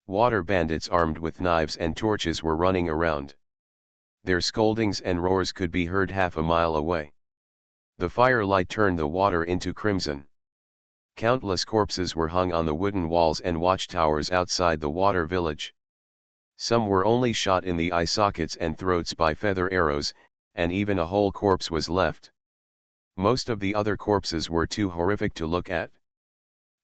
Water bandits armed with knives and torches were running around. Their scoldings and roars could be heard half a mile away. The firelight turned the water into crimson. Countless corpses were hung on the wooden walls and watchtowers outside the water village. Some were only shot in the eye sockets and throats by feather arrows, and even a whole corpse was left. Most of the other corpses were too horrific to look at.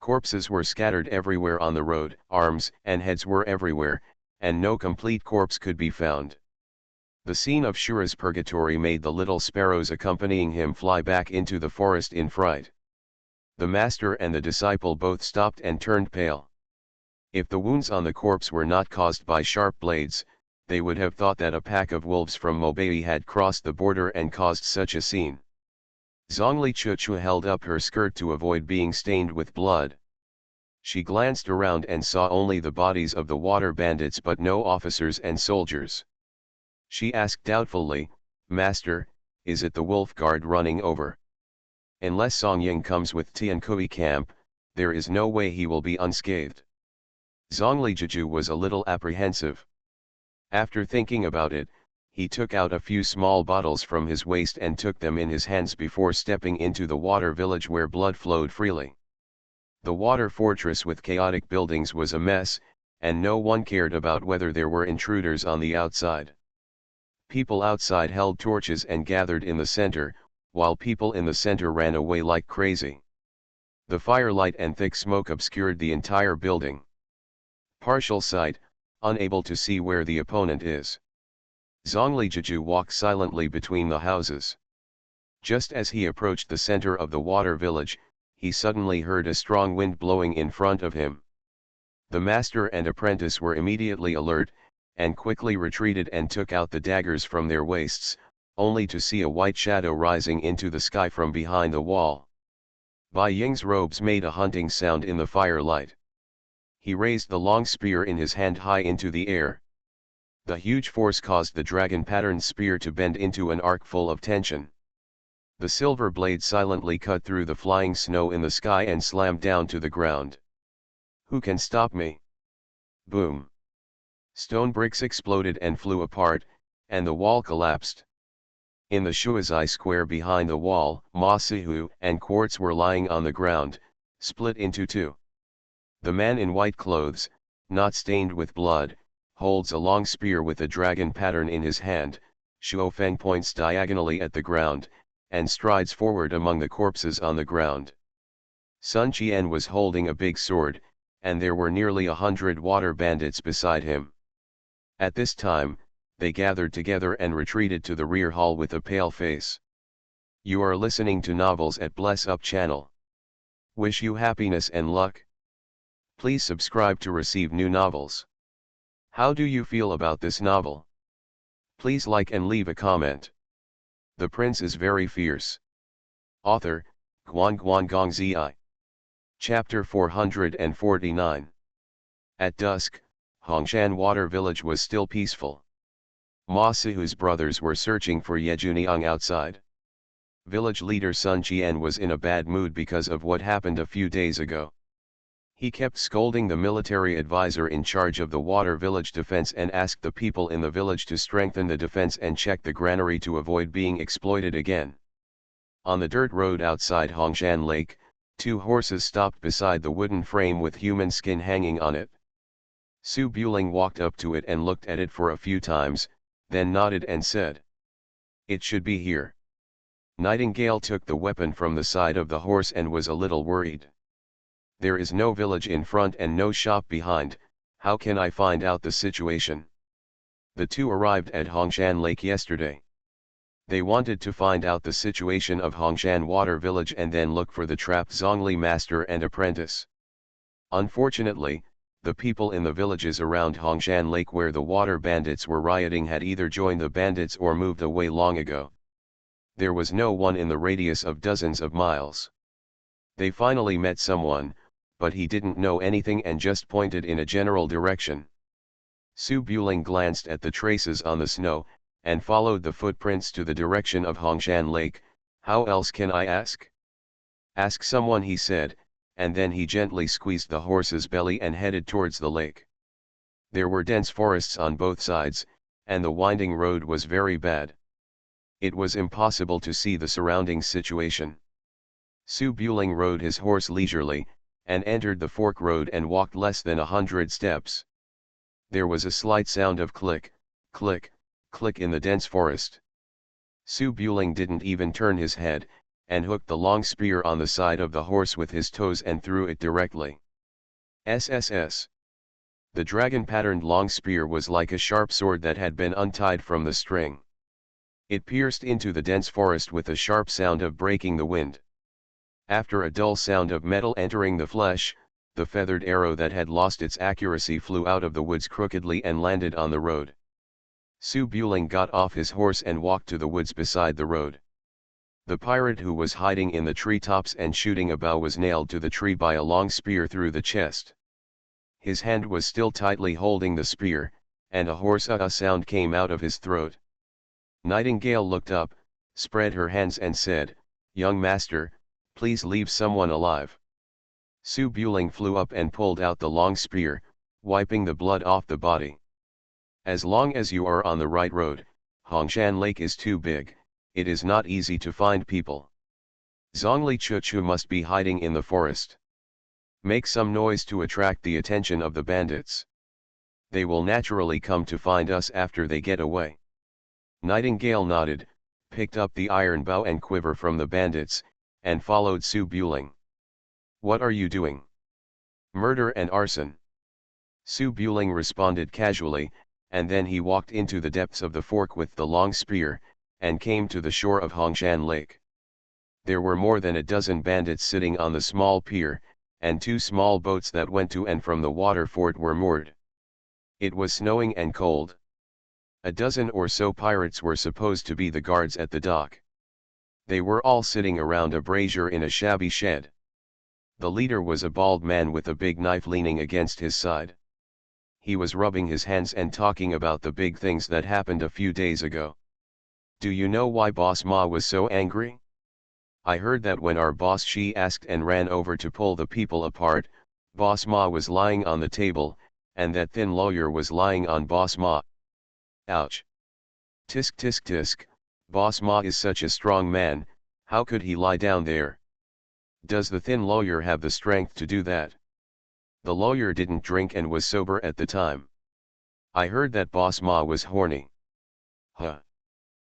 Corpses were scattered everywhere on the road, arms and heads were everywhere, and no complete corpse could be found. The scene of Shura's purgatory made the little sparrows accompanying him fly back into the forest in fright. The master and the disciple both stopped and turned pale. If the wounds on the corpse were not caused by sharp blades, they would have thought that a pack of wolves from Mobei had crossed the border and caused such a scene. Zhongli Chuchu held up her skirt to avoid being stained with blood. She glanced around and saw only the bodies of the water bandits but no officers and soldiers. She asked doubtfully, "Master, is it the wolf guard running over? Unless Song Ying comes with Tiankui camp, there is no way he will be unscathed." Zhongli Jiju was a little apprehensive. After thinking about it, he took out a few small bottles from his waist and took them in his hands before stepping into the water village where blood flowed freely. The water fortress with chaotic buildings was a mess, and no one cared about whether there were intruders on the outside. People outside held torches and gathered in the center, while people in the center ran away like crazy. The firelight and thick smoke obscured the entire building. Partial sight, unable to see where the opponent is. Zhongli Jiju walked silently between the houses. Just as he approached the center of the water village, he suddenly heard a strong wind blowing in front of him. The master and apprentice were immediately alert, and quickly retreated and took out the daggers from their waists, only to see a white shadow rising into the sky from behind the wall. Bai Ying's robes made a hunting sound in the firelight. He raised the long spear in his hand high into the air. The huge force caused the dragon-patterned spear to bend into an arc full of tension. The silver blade silently cut through the flying snow in the sky and slammed down to the ground. "Who can stop me?" Boom! Stone bricks exploded and flew apart, and the wall collapsed. In the Shuazai square behind the wall, Ma Sihu and Quartz were lying on the ground, split into two. The man in white clothes, not stained with blood, holds a long spear with a dragon pattern in his hand. Shuofeng points diagonally at the ground, and strides forward among the corpses on the ground. Sun Qian was holding a big sword, and there were nearly 100 water bandits beside him. At this time, they gathered together and retreated to the rear hall with a pale face. You are listening to Novels at Bless Up channel. Wish you happiness and luck. Please subscribe to receive new novels. How do you feel about this novel? Please like and leave a comment. The Prince is Very Fierce. Author, Guan Gong Zi. Chapter 449. At dusk, Hongshan Water Village was still peaceful. Ma Sihu's brothers were searching for Ye Juniang outside. Village leader Sun Qian was in a bad mood because of what happened a few days ago. He kept scolding the military advisor in charge of the water village defense and asked the people in the village to strengthen the defense and check the granary to avoid being exploited again. On the dirt road outside Hongshan Lake, two horses stopped beside the wooden frame with human skin hanging on it. Su Buling walked up to it and looked at it for a few times, then nodded and said, "It should be here." Nightingale took the weapon from the side of the horse and was a little worried. There is no village in front and no shop behind, how can I find out the situation? The two arrived at Hongshan Lake yesterday. They wanted to find out the situation of Hongshan Water Village and then look for the trapped Zhongli master and apprentice. Unfortunately, the people in the villages around Hongshan Lake where the water bandits were rioting had either joined the bandits or moved away long ago. There was no one in the radius of dozens of miles. They finally met someone, but he didn't know anything and just pointed in a general direction. Su Buling glanced at the traces on the snow, and followed the footprints to the direction of Hongshan Lake. How else can I ask? Ask someone, he said, and then he gently squeezed the horse's belly and headed towards the lake. There were dense forests on both sides, and the winding road was very bad. It was impossible to see the surrounding situation. Su Buling rode his horse leisurely, and entered the fork road and walked less than 100 steps. There was a slight sound of click, click, click in the dense forest. Su Buling didn't even turn his head, and hooked the long spear on the side of the horse with his toes and threw it directly. SSS. The dragon-patterned long spear was like a sharp sword that had been untied from the string. It pierced into the dense forest with a sharp sound of breaking the wind. After a dull sound of metal entering the flesh, the feathered arrow that had lost its accuracy flew out of the woods crookedly and landed on the road. Su Buling got off his horse and walked to the woods beside the road. The pirate who was hiding in the treetops and shooting a bow was nailed to the tree by a long spear through the chest. His hand was still tightly holding the spear, and a hoarse sound came out of his throat. Nightingale looked up, spread her hands and said, "Young master, please leave someone alive." Su Buling flew up and pulled out the long spear, wiping the blood off the body. "As long as you are on the right road, Hongshan Lake is too big, it is not easy to find people. Zhongli Chuchu must be hiding in the forest. Make some noise to attract the attention of the bandits. They will naturally come to find us after they get away." Nightingale nodded, picked up the iron bow and quiver from the bandits, and followed Su Buling. "What are you doing?" "Murder and arson." Su Buling responded casually, and then he walked into the depths of the fork with the long spear, and came to the shore of Hongshan Lake. There were more than a dozen bandits sitting on the small pier, and 2 small boats that went to and from the water fort were moored. It was snowing and cold. A dozen or so pirates were supposed to be the guards at the dock. They were all sitting around a brazier in a shabby shed. The leader was a bald man with a big knife leaning against his side. He was rubbing his hands and talking about the big things that happened a few days ago. "Do you know why Boss Ma was so angry? I heard that when our boss she asked and ran over to pull the people apart, Boss Ma was lying on the table, and that thin lawyer was lying on Boss Ma. Ouch. Tisk tisk tisk, Boss Ma is such a strong man, how could he lie down there? Does the thin lawyer have the strength to do that? The lawyer didn't drink and was sober at the time. I heard that Boss Ma was horny." Huh.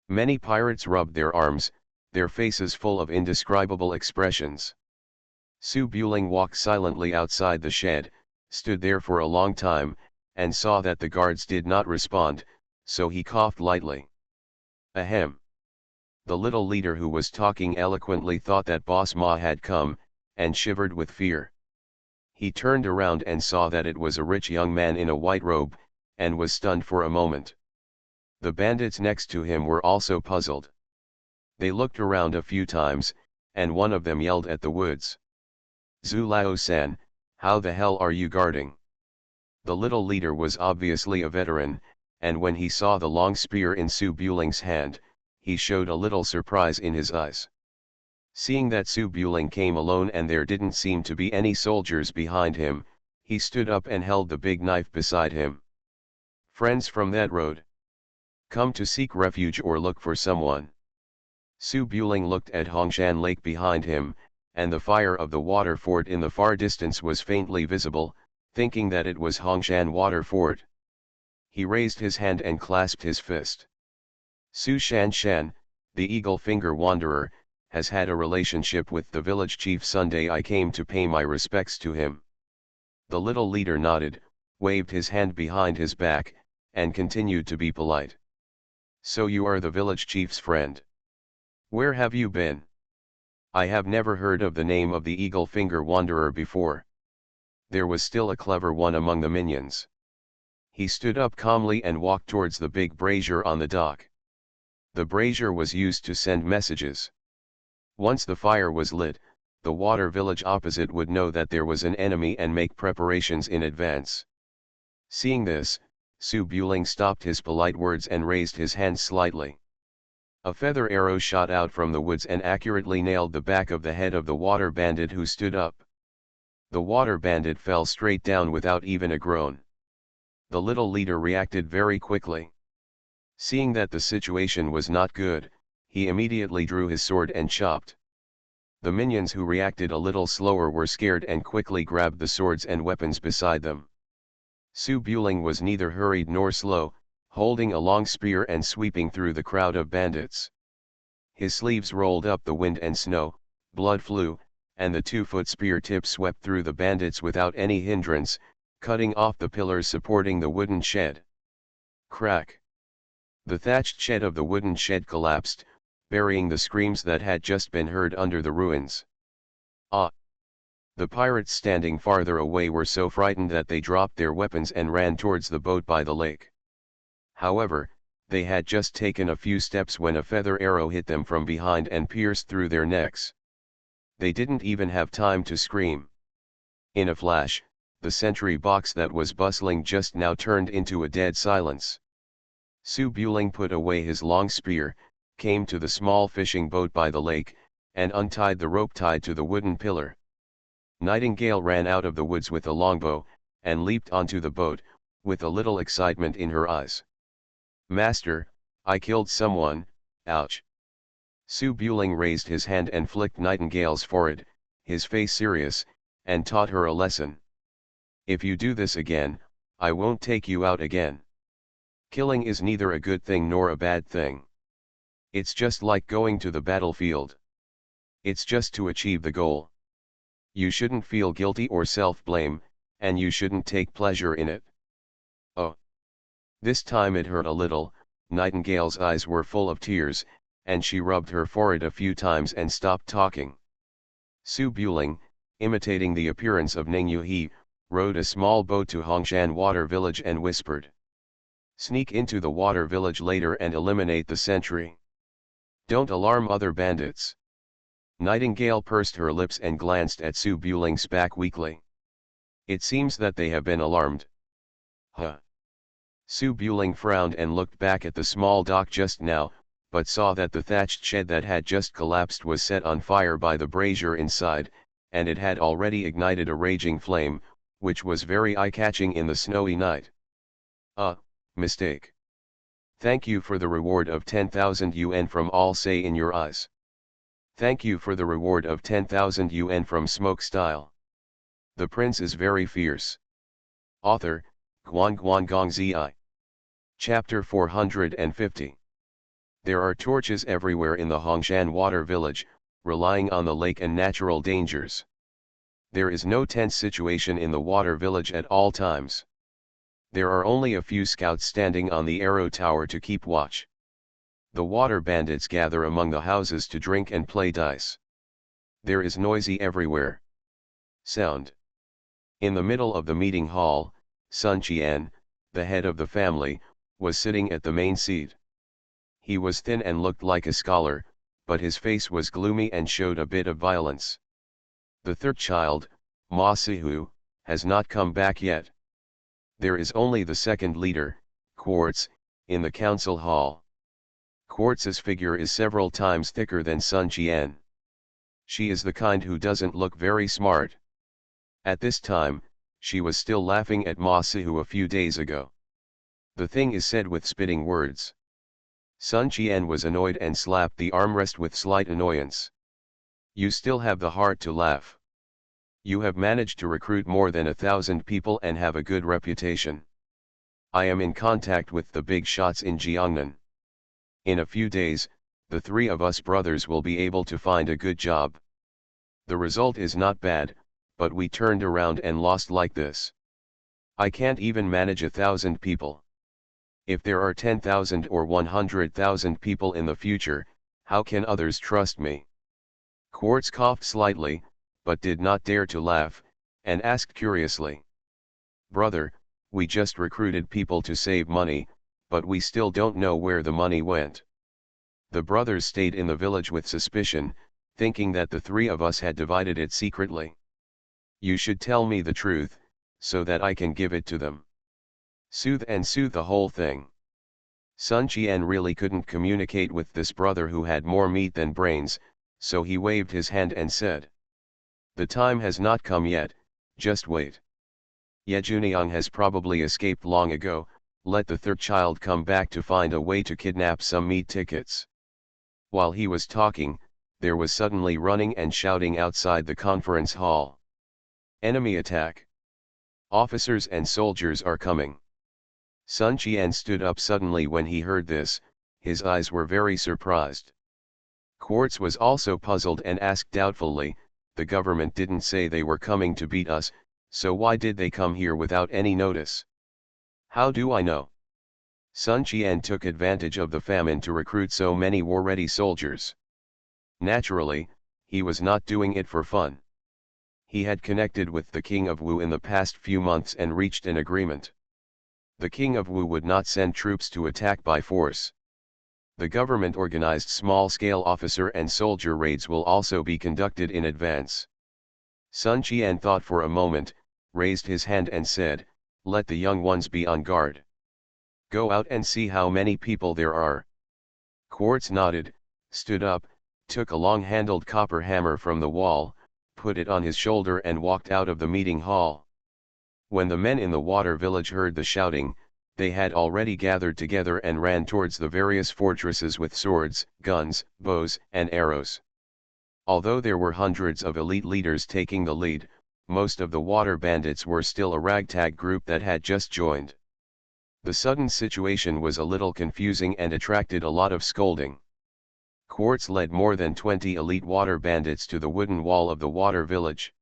Many pirates rubbed their arms, their faces full of indescribable expressions. Su Buling walked silently outside the shed, stood there for a long time, and saw that the guards did not respond, so he coughed lightly. Ahem. The little leader who was talking eloquently thought that Boss Ma had come, and shivered with fear. He turned around and saw that it was a rich young man in a white robe, and was stunned for a moment. The bandits next to him were also puzzled. They looked around a few times, and one of them yelled at the woods. "Zhu Lao-san, how the hell are you guarding?" The little leader was obviously a veteran, and when he saw the long spear in Su Buling's hand, he showed a little surprise in his eyes. Seeing that Su Buling came alone and there didn't seem to be any soldiers behind him, he stood up and held the big knife beside him. "Friends from that road? Come to seek refuge or look for someone?" Su Buling looked at Hongshan Lake behind him, and the fire of the water fort in the far distance was faintly visible, thinking that it was Hongshan Water Fort. He raised his hand and clasped his fist. "Su Shan, the Eagle Finger Wanderer, has had a relationship with the village chief. Sunday I came to pay my respects to him." The little leader nodded, waved his hand behind his back, and continued to be polite. "So you are the village chief's friend. Where have you been? I have never heard of the name of the Eagle Finger Wanderer before." There was still a clever one among the minions. He stood up calmly and walked towards the big brazier on the dock. The brazier was used to send messages. Once the fire was lit, the water village opposite would know that there was an enemy and make preparations in advance. Seeing this, Su Buling stopped his polite words and raised his hand slightly. A feather arrow shot out from the woods and accurately nailed the back of the head of the water bandit who stood up. The water bandit fell straight down without even a groan. The little leader reacted very quickly. Seeing that the situation was not good, he immediately drew his sword and chopped. The minions who reacted a little slower were scared and quickly grabbed the swords and weapons beside them. Su Buling was neither hurried nor slow, holding a long spear and sweeping through the crowd of bandits. His sleeves rolled up the wind and snow, blood flew, and the 2-foot spear tip swept through the bandits without any hindrance, cutting off the pillars supporting the wooden shed. Crack! The thatched shed of the wooden shed collapsed, burying the screams that had just been heard under the ruins. Ah! The pirates standing farther away were so frightened that they dropped their weapons and ran towards the boat by the lake. However, they had just taken a few steps when a feather arrow hit them from behind and pierced through their necks. They didn't even have time to scream. In a flash, the sentry box that was bustling just now turned into a dead silence. Su Buling put away his long spear, came to the small fishing boat by the lake, and untied the rope tied to the wooden pillar. Nightingale ran out of the woods with a longbow, and leaped onto the boat, with a little excitement in her eyes. "Master, I killed someone, ouch." Su Buling raised his hand and flicked Nightingale's forehead, his face serious, and taught her a lesson. "If you do this again, I won't take you out again. Killing is neither a good thing nor a bad thing. It's just like going to the battlefield. It's just to achieve the goal. You shouldn't feel guilty or self-blame, and you shouldn't take pleasure in it." Oh! This time it hurt a little. Nightingale's eyes were full of tears, and she rubbed her forehead a few times and stopped talking. Su Buling, imitating the appearance of Ning Yuhi, rowed a small boat to Hongshan Water Village and whispered, "Sneak into the water village later and eliminate the sentry. Don't alarm other bandits." Nightingale pursed her lips and glanced at Su Buling's back weakly. "It seems that they have been alarmed." Huh. Su Buling frowned and looked back at the small dock just now, but saw that the thatched shed that had just collapsed was set on fire by the brazier inside, and it had already ignited a raging flame, which was very eye-catching in the snowy night. Mistake. Thank you for the reward of 10,000 yuan from All Say in Your Eyes. Thank you for the reward of 10,000 yuan from Smoke Style. The Prince is very fierce. Author, Guan Guan Gong Zi. Chapter 450. There are torches everywhere in the Hongshan Water Village, relying on the lake and natural dangers. There is no tense situation in the water village at all times. There are only a few scouts standing on the arrow tower to keep watch. The water bandits gather among the houses to drink and play dice. There is noisy everywhere. Sound. In the middle of the meeting hall, Sun Qian, the head of the family, was sitting at the main seat. He was thin and looked like a scholar, but his face was gloomy and showed a bit of violence. The third child, Ma Sihu, has not come back yet. There is only the second leader, Quartz, in the council hall. Quartz's figure is several times thicker than Sun Qian. She is the kind who doesn't look very smart. At this time, she was still laughing at Ma Sihu a few days ago. The thing is said with spitting words. Sun Qian was annoyed and slapped the armrest with slight annoyance. "You still have the heart to laugh. You have managed to recruit more than 1,000 people and have a good reputation. I am in contact with the big shots in Jiangnan. In a few days, the three of us brothers will be able to find a good job. The result is not bad, but we turned around and lost like this. I can't even manage 1,000 people. If there are 10,000 or 100,000 people in the future, how can others trust me?" Quartz coughed slightly, but did not dare to laugh, and asked curiously, "Brother, we just recruited people to save money, but we still don't know where the money went." The brothers stayed in the village with suspicion, thinking that the three of us had divided it secretly. "You should tell me the truth, so that I can give it to them. Soothe the whole thing." Sun Qian really couldn't communicate with this brother who had more meat than brains, so he waved his hand and said, "The time has not come yet, just wait. Ye Juniang has probably escaped long ago, let the third child come back to find a way to kidnap some meat tickets." While he was talking, there was suddenly running and shouting outside the conference hall. "Enemy attack! Officers and soldiers are coming!" Sun Qian stood up suddenly when he heard this, his eyes were very surprised. Quartz was also puzzled and asked doubtfully, the government didn't say they were coming to beat us, so why did they come here without any notice? How do I know? Sun Qian took advantage of the famine to recruit so many war-ready soldiers. Naturally, he was not doing it for fun. He had connected with the King of Wu in the past few months and reached an agreement. The King of Wu would not send troops to attack by force. The government-organized small-scale officer and soldier raids will also be conducted in advance. Sun Qian thought for a moment, raised his hand and said, "Let the young ones be on guard. Go out and see how many people there are." Quartz nodded, stood up, took a long-handled copper hammer from the wall, put it on his shoulder and walked out of the meeting hall. When the men in the water village heard the shouting, they had already gathered together and ran towards the various fortresses with swords, guns, bows, and arrows. Although there were hundreds of elite leaders taking the lead, most of the water bandits were still a ragtag group that had just joined. The sudden situation was a little confusing and attracted a lot of scolding. Quartz led more than 20 elite water bandits to the wooden wall of the water village.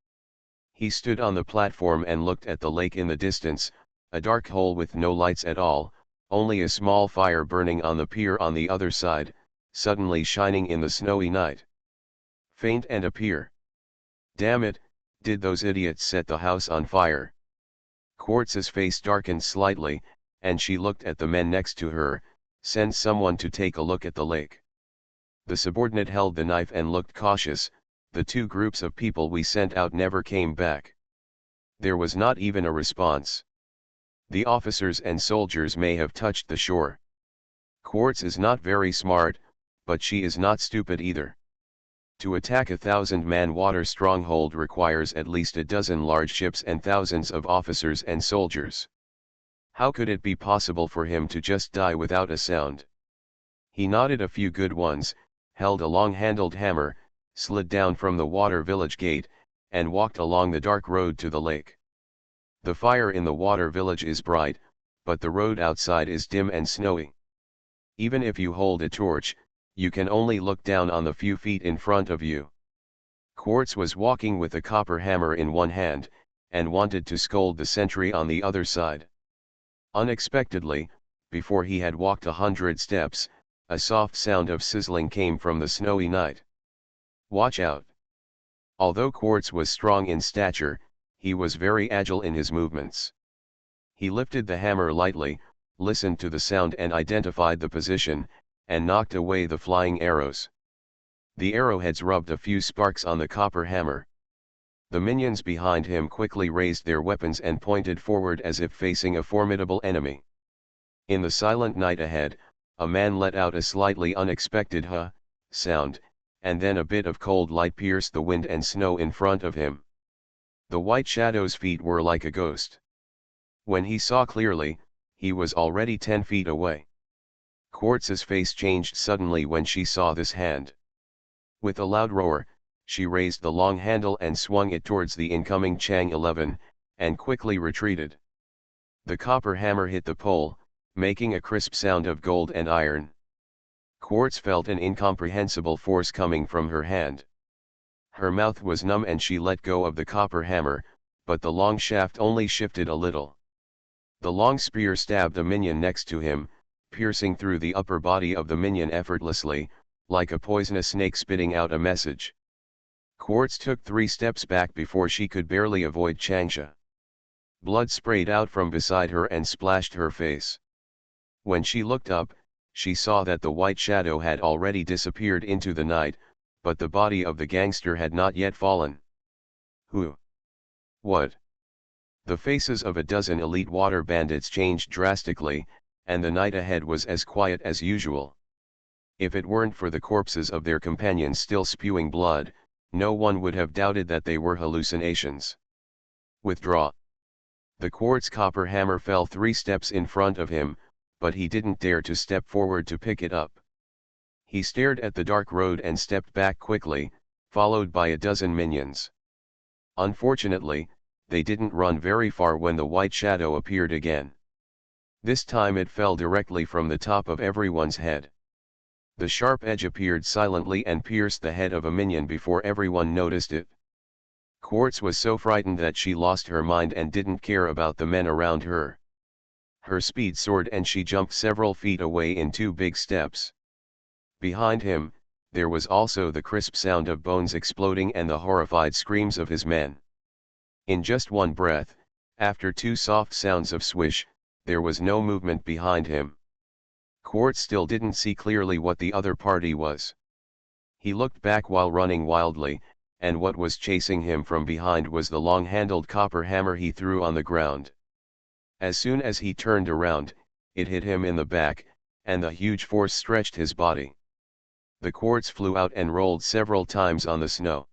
He stood on the platform and looked at the lake in the distance, a dark hole with no lights at all, only a small fire burning on the pier on the other side, suddenly shining in the snowy night. Faint and appear. Damn it, did those idiots set the house on fire? Quartz's face darkened slightly, and she looked at the men next to her. Send someone to take a look at the lake. The subordinate held the knife and looked cautious. The two groups of people we sent out never came back. There was not even a response. The officers and soldiers may have touched the shore. Quartz is not very smart, but she is not stupid either. To attack a 1,000-man water stronghold requires at least a dozen large ships and thousands of officers and soldiers. How could it be possible for him to just die without a sound? He knotted a few good ones, held a long-handled hammer, slid down from the water village gate, and walked along the dark road to the lake. The fire in the water village is bright, but the road outside is dim and snowy. Even if you hold a torch, you can only look down on the few feet in front of you. Quartz was walking with a copper hammer in one hand, and wanted to scold the sentry on the other side. Unexpectedly, before he had walked 100 steps, a soft sound of sizzling came from the snowy night. Watch out! Although Quartz was strong in stature, he was very agile in his movements. He lifted the hammer lightly, listened to the sound and identified the position, and knocked away the flying arrows. The arrowheads rubbed a few sparks on the copper hammer. The minions behind him quickly raised their weapons and pointed forward as if facing a formidable enemy. In the silent night ahead, a man let out a slightly unexpected "huh" sound, and then a bit of cold light pierced the wind and snow in front of him. The white shadow's feet were like a ghost. When he saw clearly, he was already 10 feet away. Quartz's face changed suddenly when she saw this hand. With a loud roar, she raised the long handle and swung it towards the incoming Chang 11, and quickly retreated. The copper hammer hit the pole, making a crisp sound of gold and iron. Quartz felt an incomprehensible force coming from her hand. Her mouth was numb and she let go of the copper hammer, but the long shaft only shifted a little. The long spear stabbed a minion next to him, piercing through the upper body of the minion effortlessly, like a poisonous snake spitting out a message. Quartz took 3 steps back before she could barely avoid Changsha. Blood sprayed out from beside her and splashed her face. When she looked up, she saw that the white shadow had already disappeared into the night, but the body of the gangster had not yet fallen. Who? What? The faces of a dozen elite water bandits changed drastically, and the night ahead was as quiet as usual. If it weren't for the corpses of their companions still spewing blood, no one would have doubted that they were hallucinations. Withdraw. The quartz copper hammer fell 3 steps in front of him, but he didn't dare to step forward to pick it up. He stared at the dark road and stepped back quickly, followed by a dozen minions. Unfortunately, they didn't run very far when the white shadow appeared again. This time it fell directly from the top of everyone's head. The sharp edge appeared silently and pierced the head of a minion before everyone noticed it. Quartz was so frightened that she lost her mind and didn't care about the men around her. Her speed soared and she jumped several feet away in 2 big steps. Behind him, there was also the crisp sound of bones exploding and the horrified screams of his men. In just one breath, after 2 soft sounds of swish, there was no movement behind him. Quartz still didn't see clearly what the other party was. He looked back while running wildly, and what was chasing him from behind was the long-handled copper hammer he threw on the ground. As soon as he turned around, it hit him in the back, and the huge force stretched his body. The quartz flew out and rolled several times on the snow.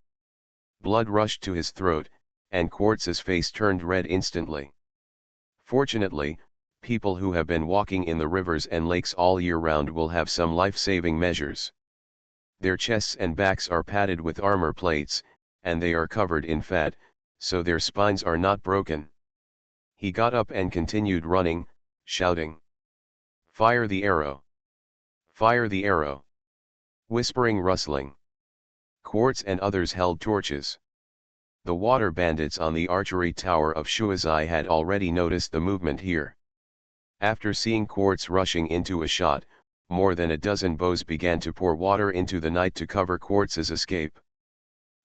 Blood rushed to his throat, and Quartz's face turned red instantly. Fortunately, people who have been walking in the rivers and lakes all year round will have some life-saving measures. Their chests and backs are padded with armor plates, and they are covered in fat, so their spines are not broken. He got up and continued running, shouting, "Fire the arrow! Fire the arrow!" Whispering, rustling. Quartz and others held torches. The water bandits on the archery tower of Shuazai had already noticed the movement here. After seeing Quartz rushing into a shot, more than a dozen bows began to pour water into the night to cover Quartz's escape.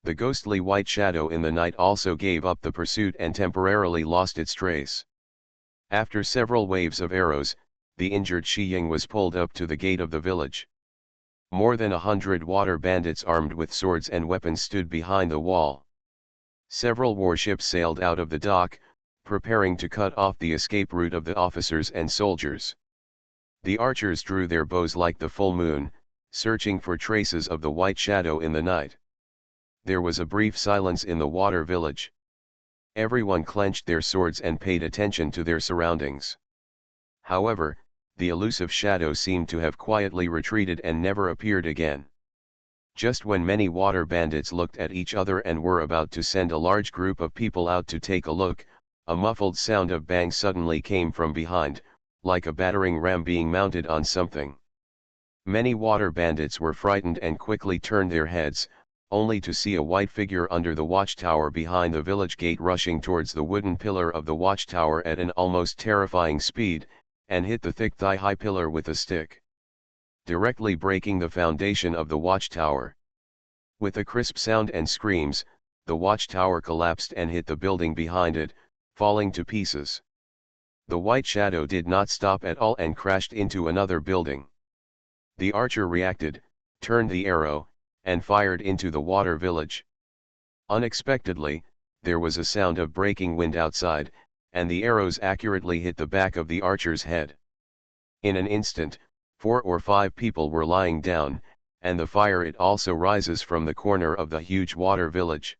The ghostly white shadow in the night also gave up the pursuit and temporarily lost its trace. After several waves of arrows, the injured Shiying was pulled up to the gate of the village. More than 100 water bandits armed with swords and weapons stood behind the wall. Several warships sailed out of the dock, preparing to cut off the escape route of the officers and soldiers. The archers drew their bows like the full moon, searching for traces of the white shadow in the night. There was a brief silence in the water village. Everyone clenched their swords and paid attention to their surroundings. However, the elusive shadow seemed to have quietly retreated and never appeared again. Just when many water bandits looked at each other and were about to send a large group of people out to take a look, a muffled sound of bang suddenly came from behind, like a battering ram being mounted on something. Many water bandits were frightened and quickly turned their heads, only to see a white figure under the watchtower behind the village gate rushing towards the wooden pillar of the watchtower at an almost terrifying speed, and hit the thick thigh-high pillar with a stick, directly breaking the foundation of the watchtower. With a crisp sound and screams, the watchtower collapsed and hit the building behind it, falling to pieces. The white shadow did not stop at all and crashed into another building. The archer reacted, turned the arrow, and fired into the water village. Unexpectedly, there was a sound of breaking wind outside, and the arrows accurately hit the back of the archer's head. In an instant, 4 or 5 people were lying down, and the fire it also rises from the corner of the huge water village.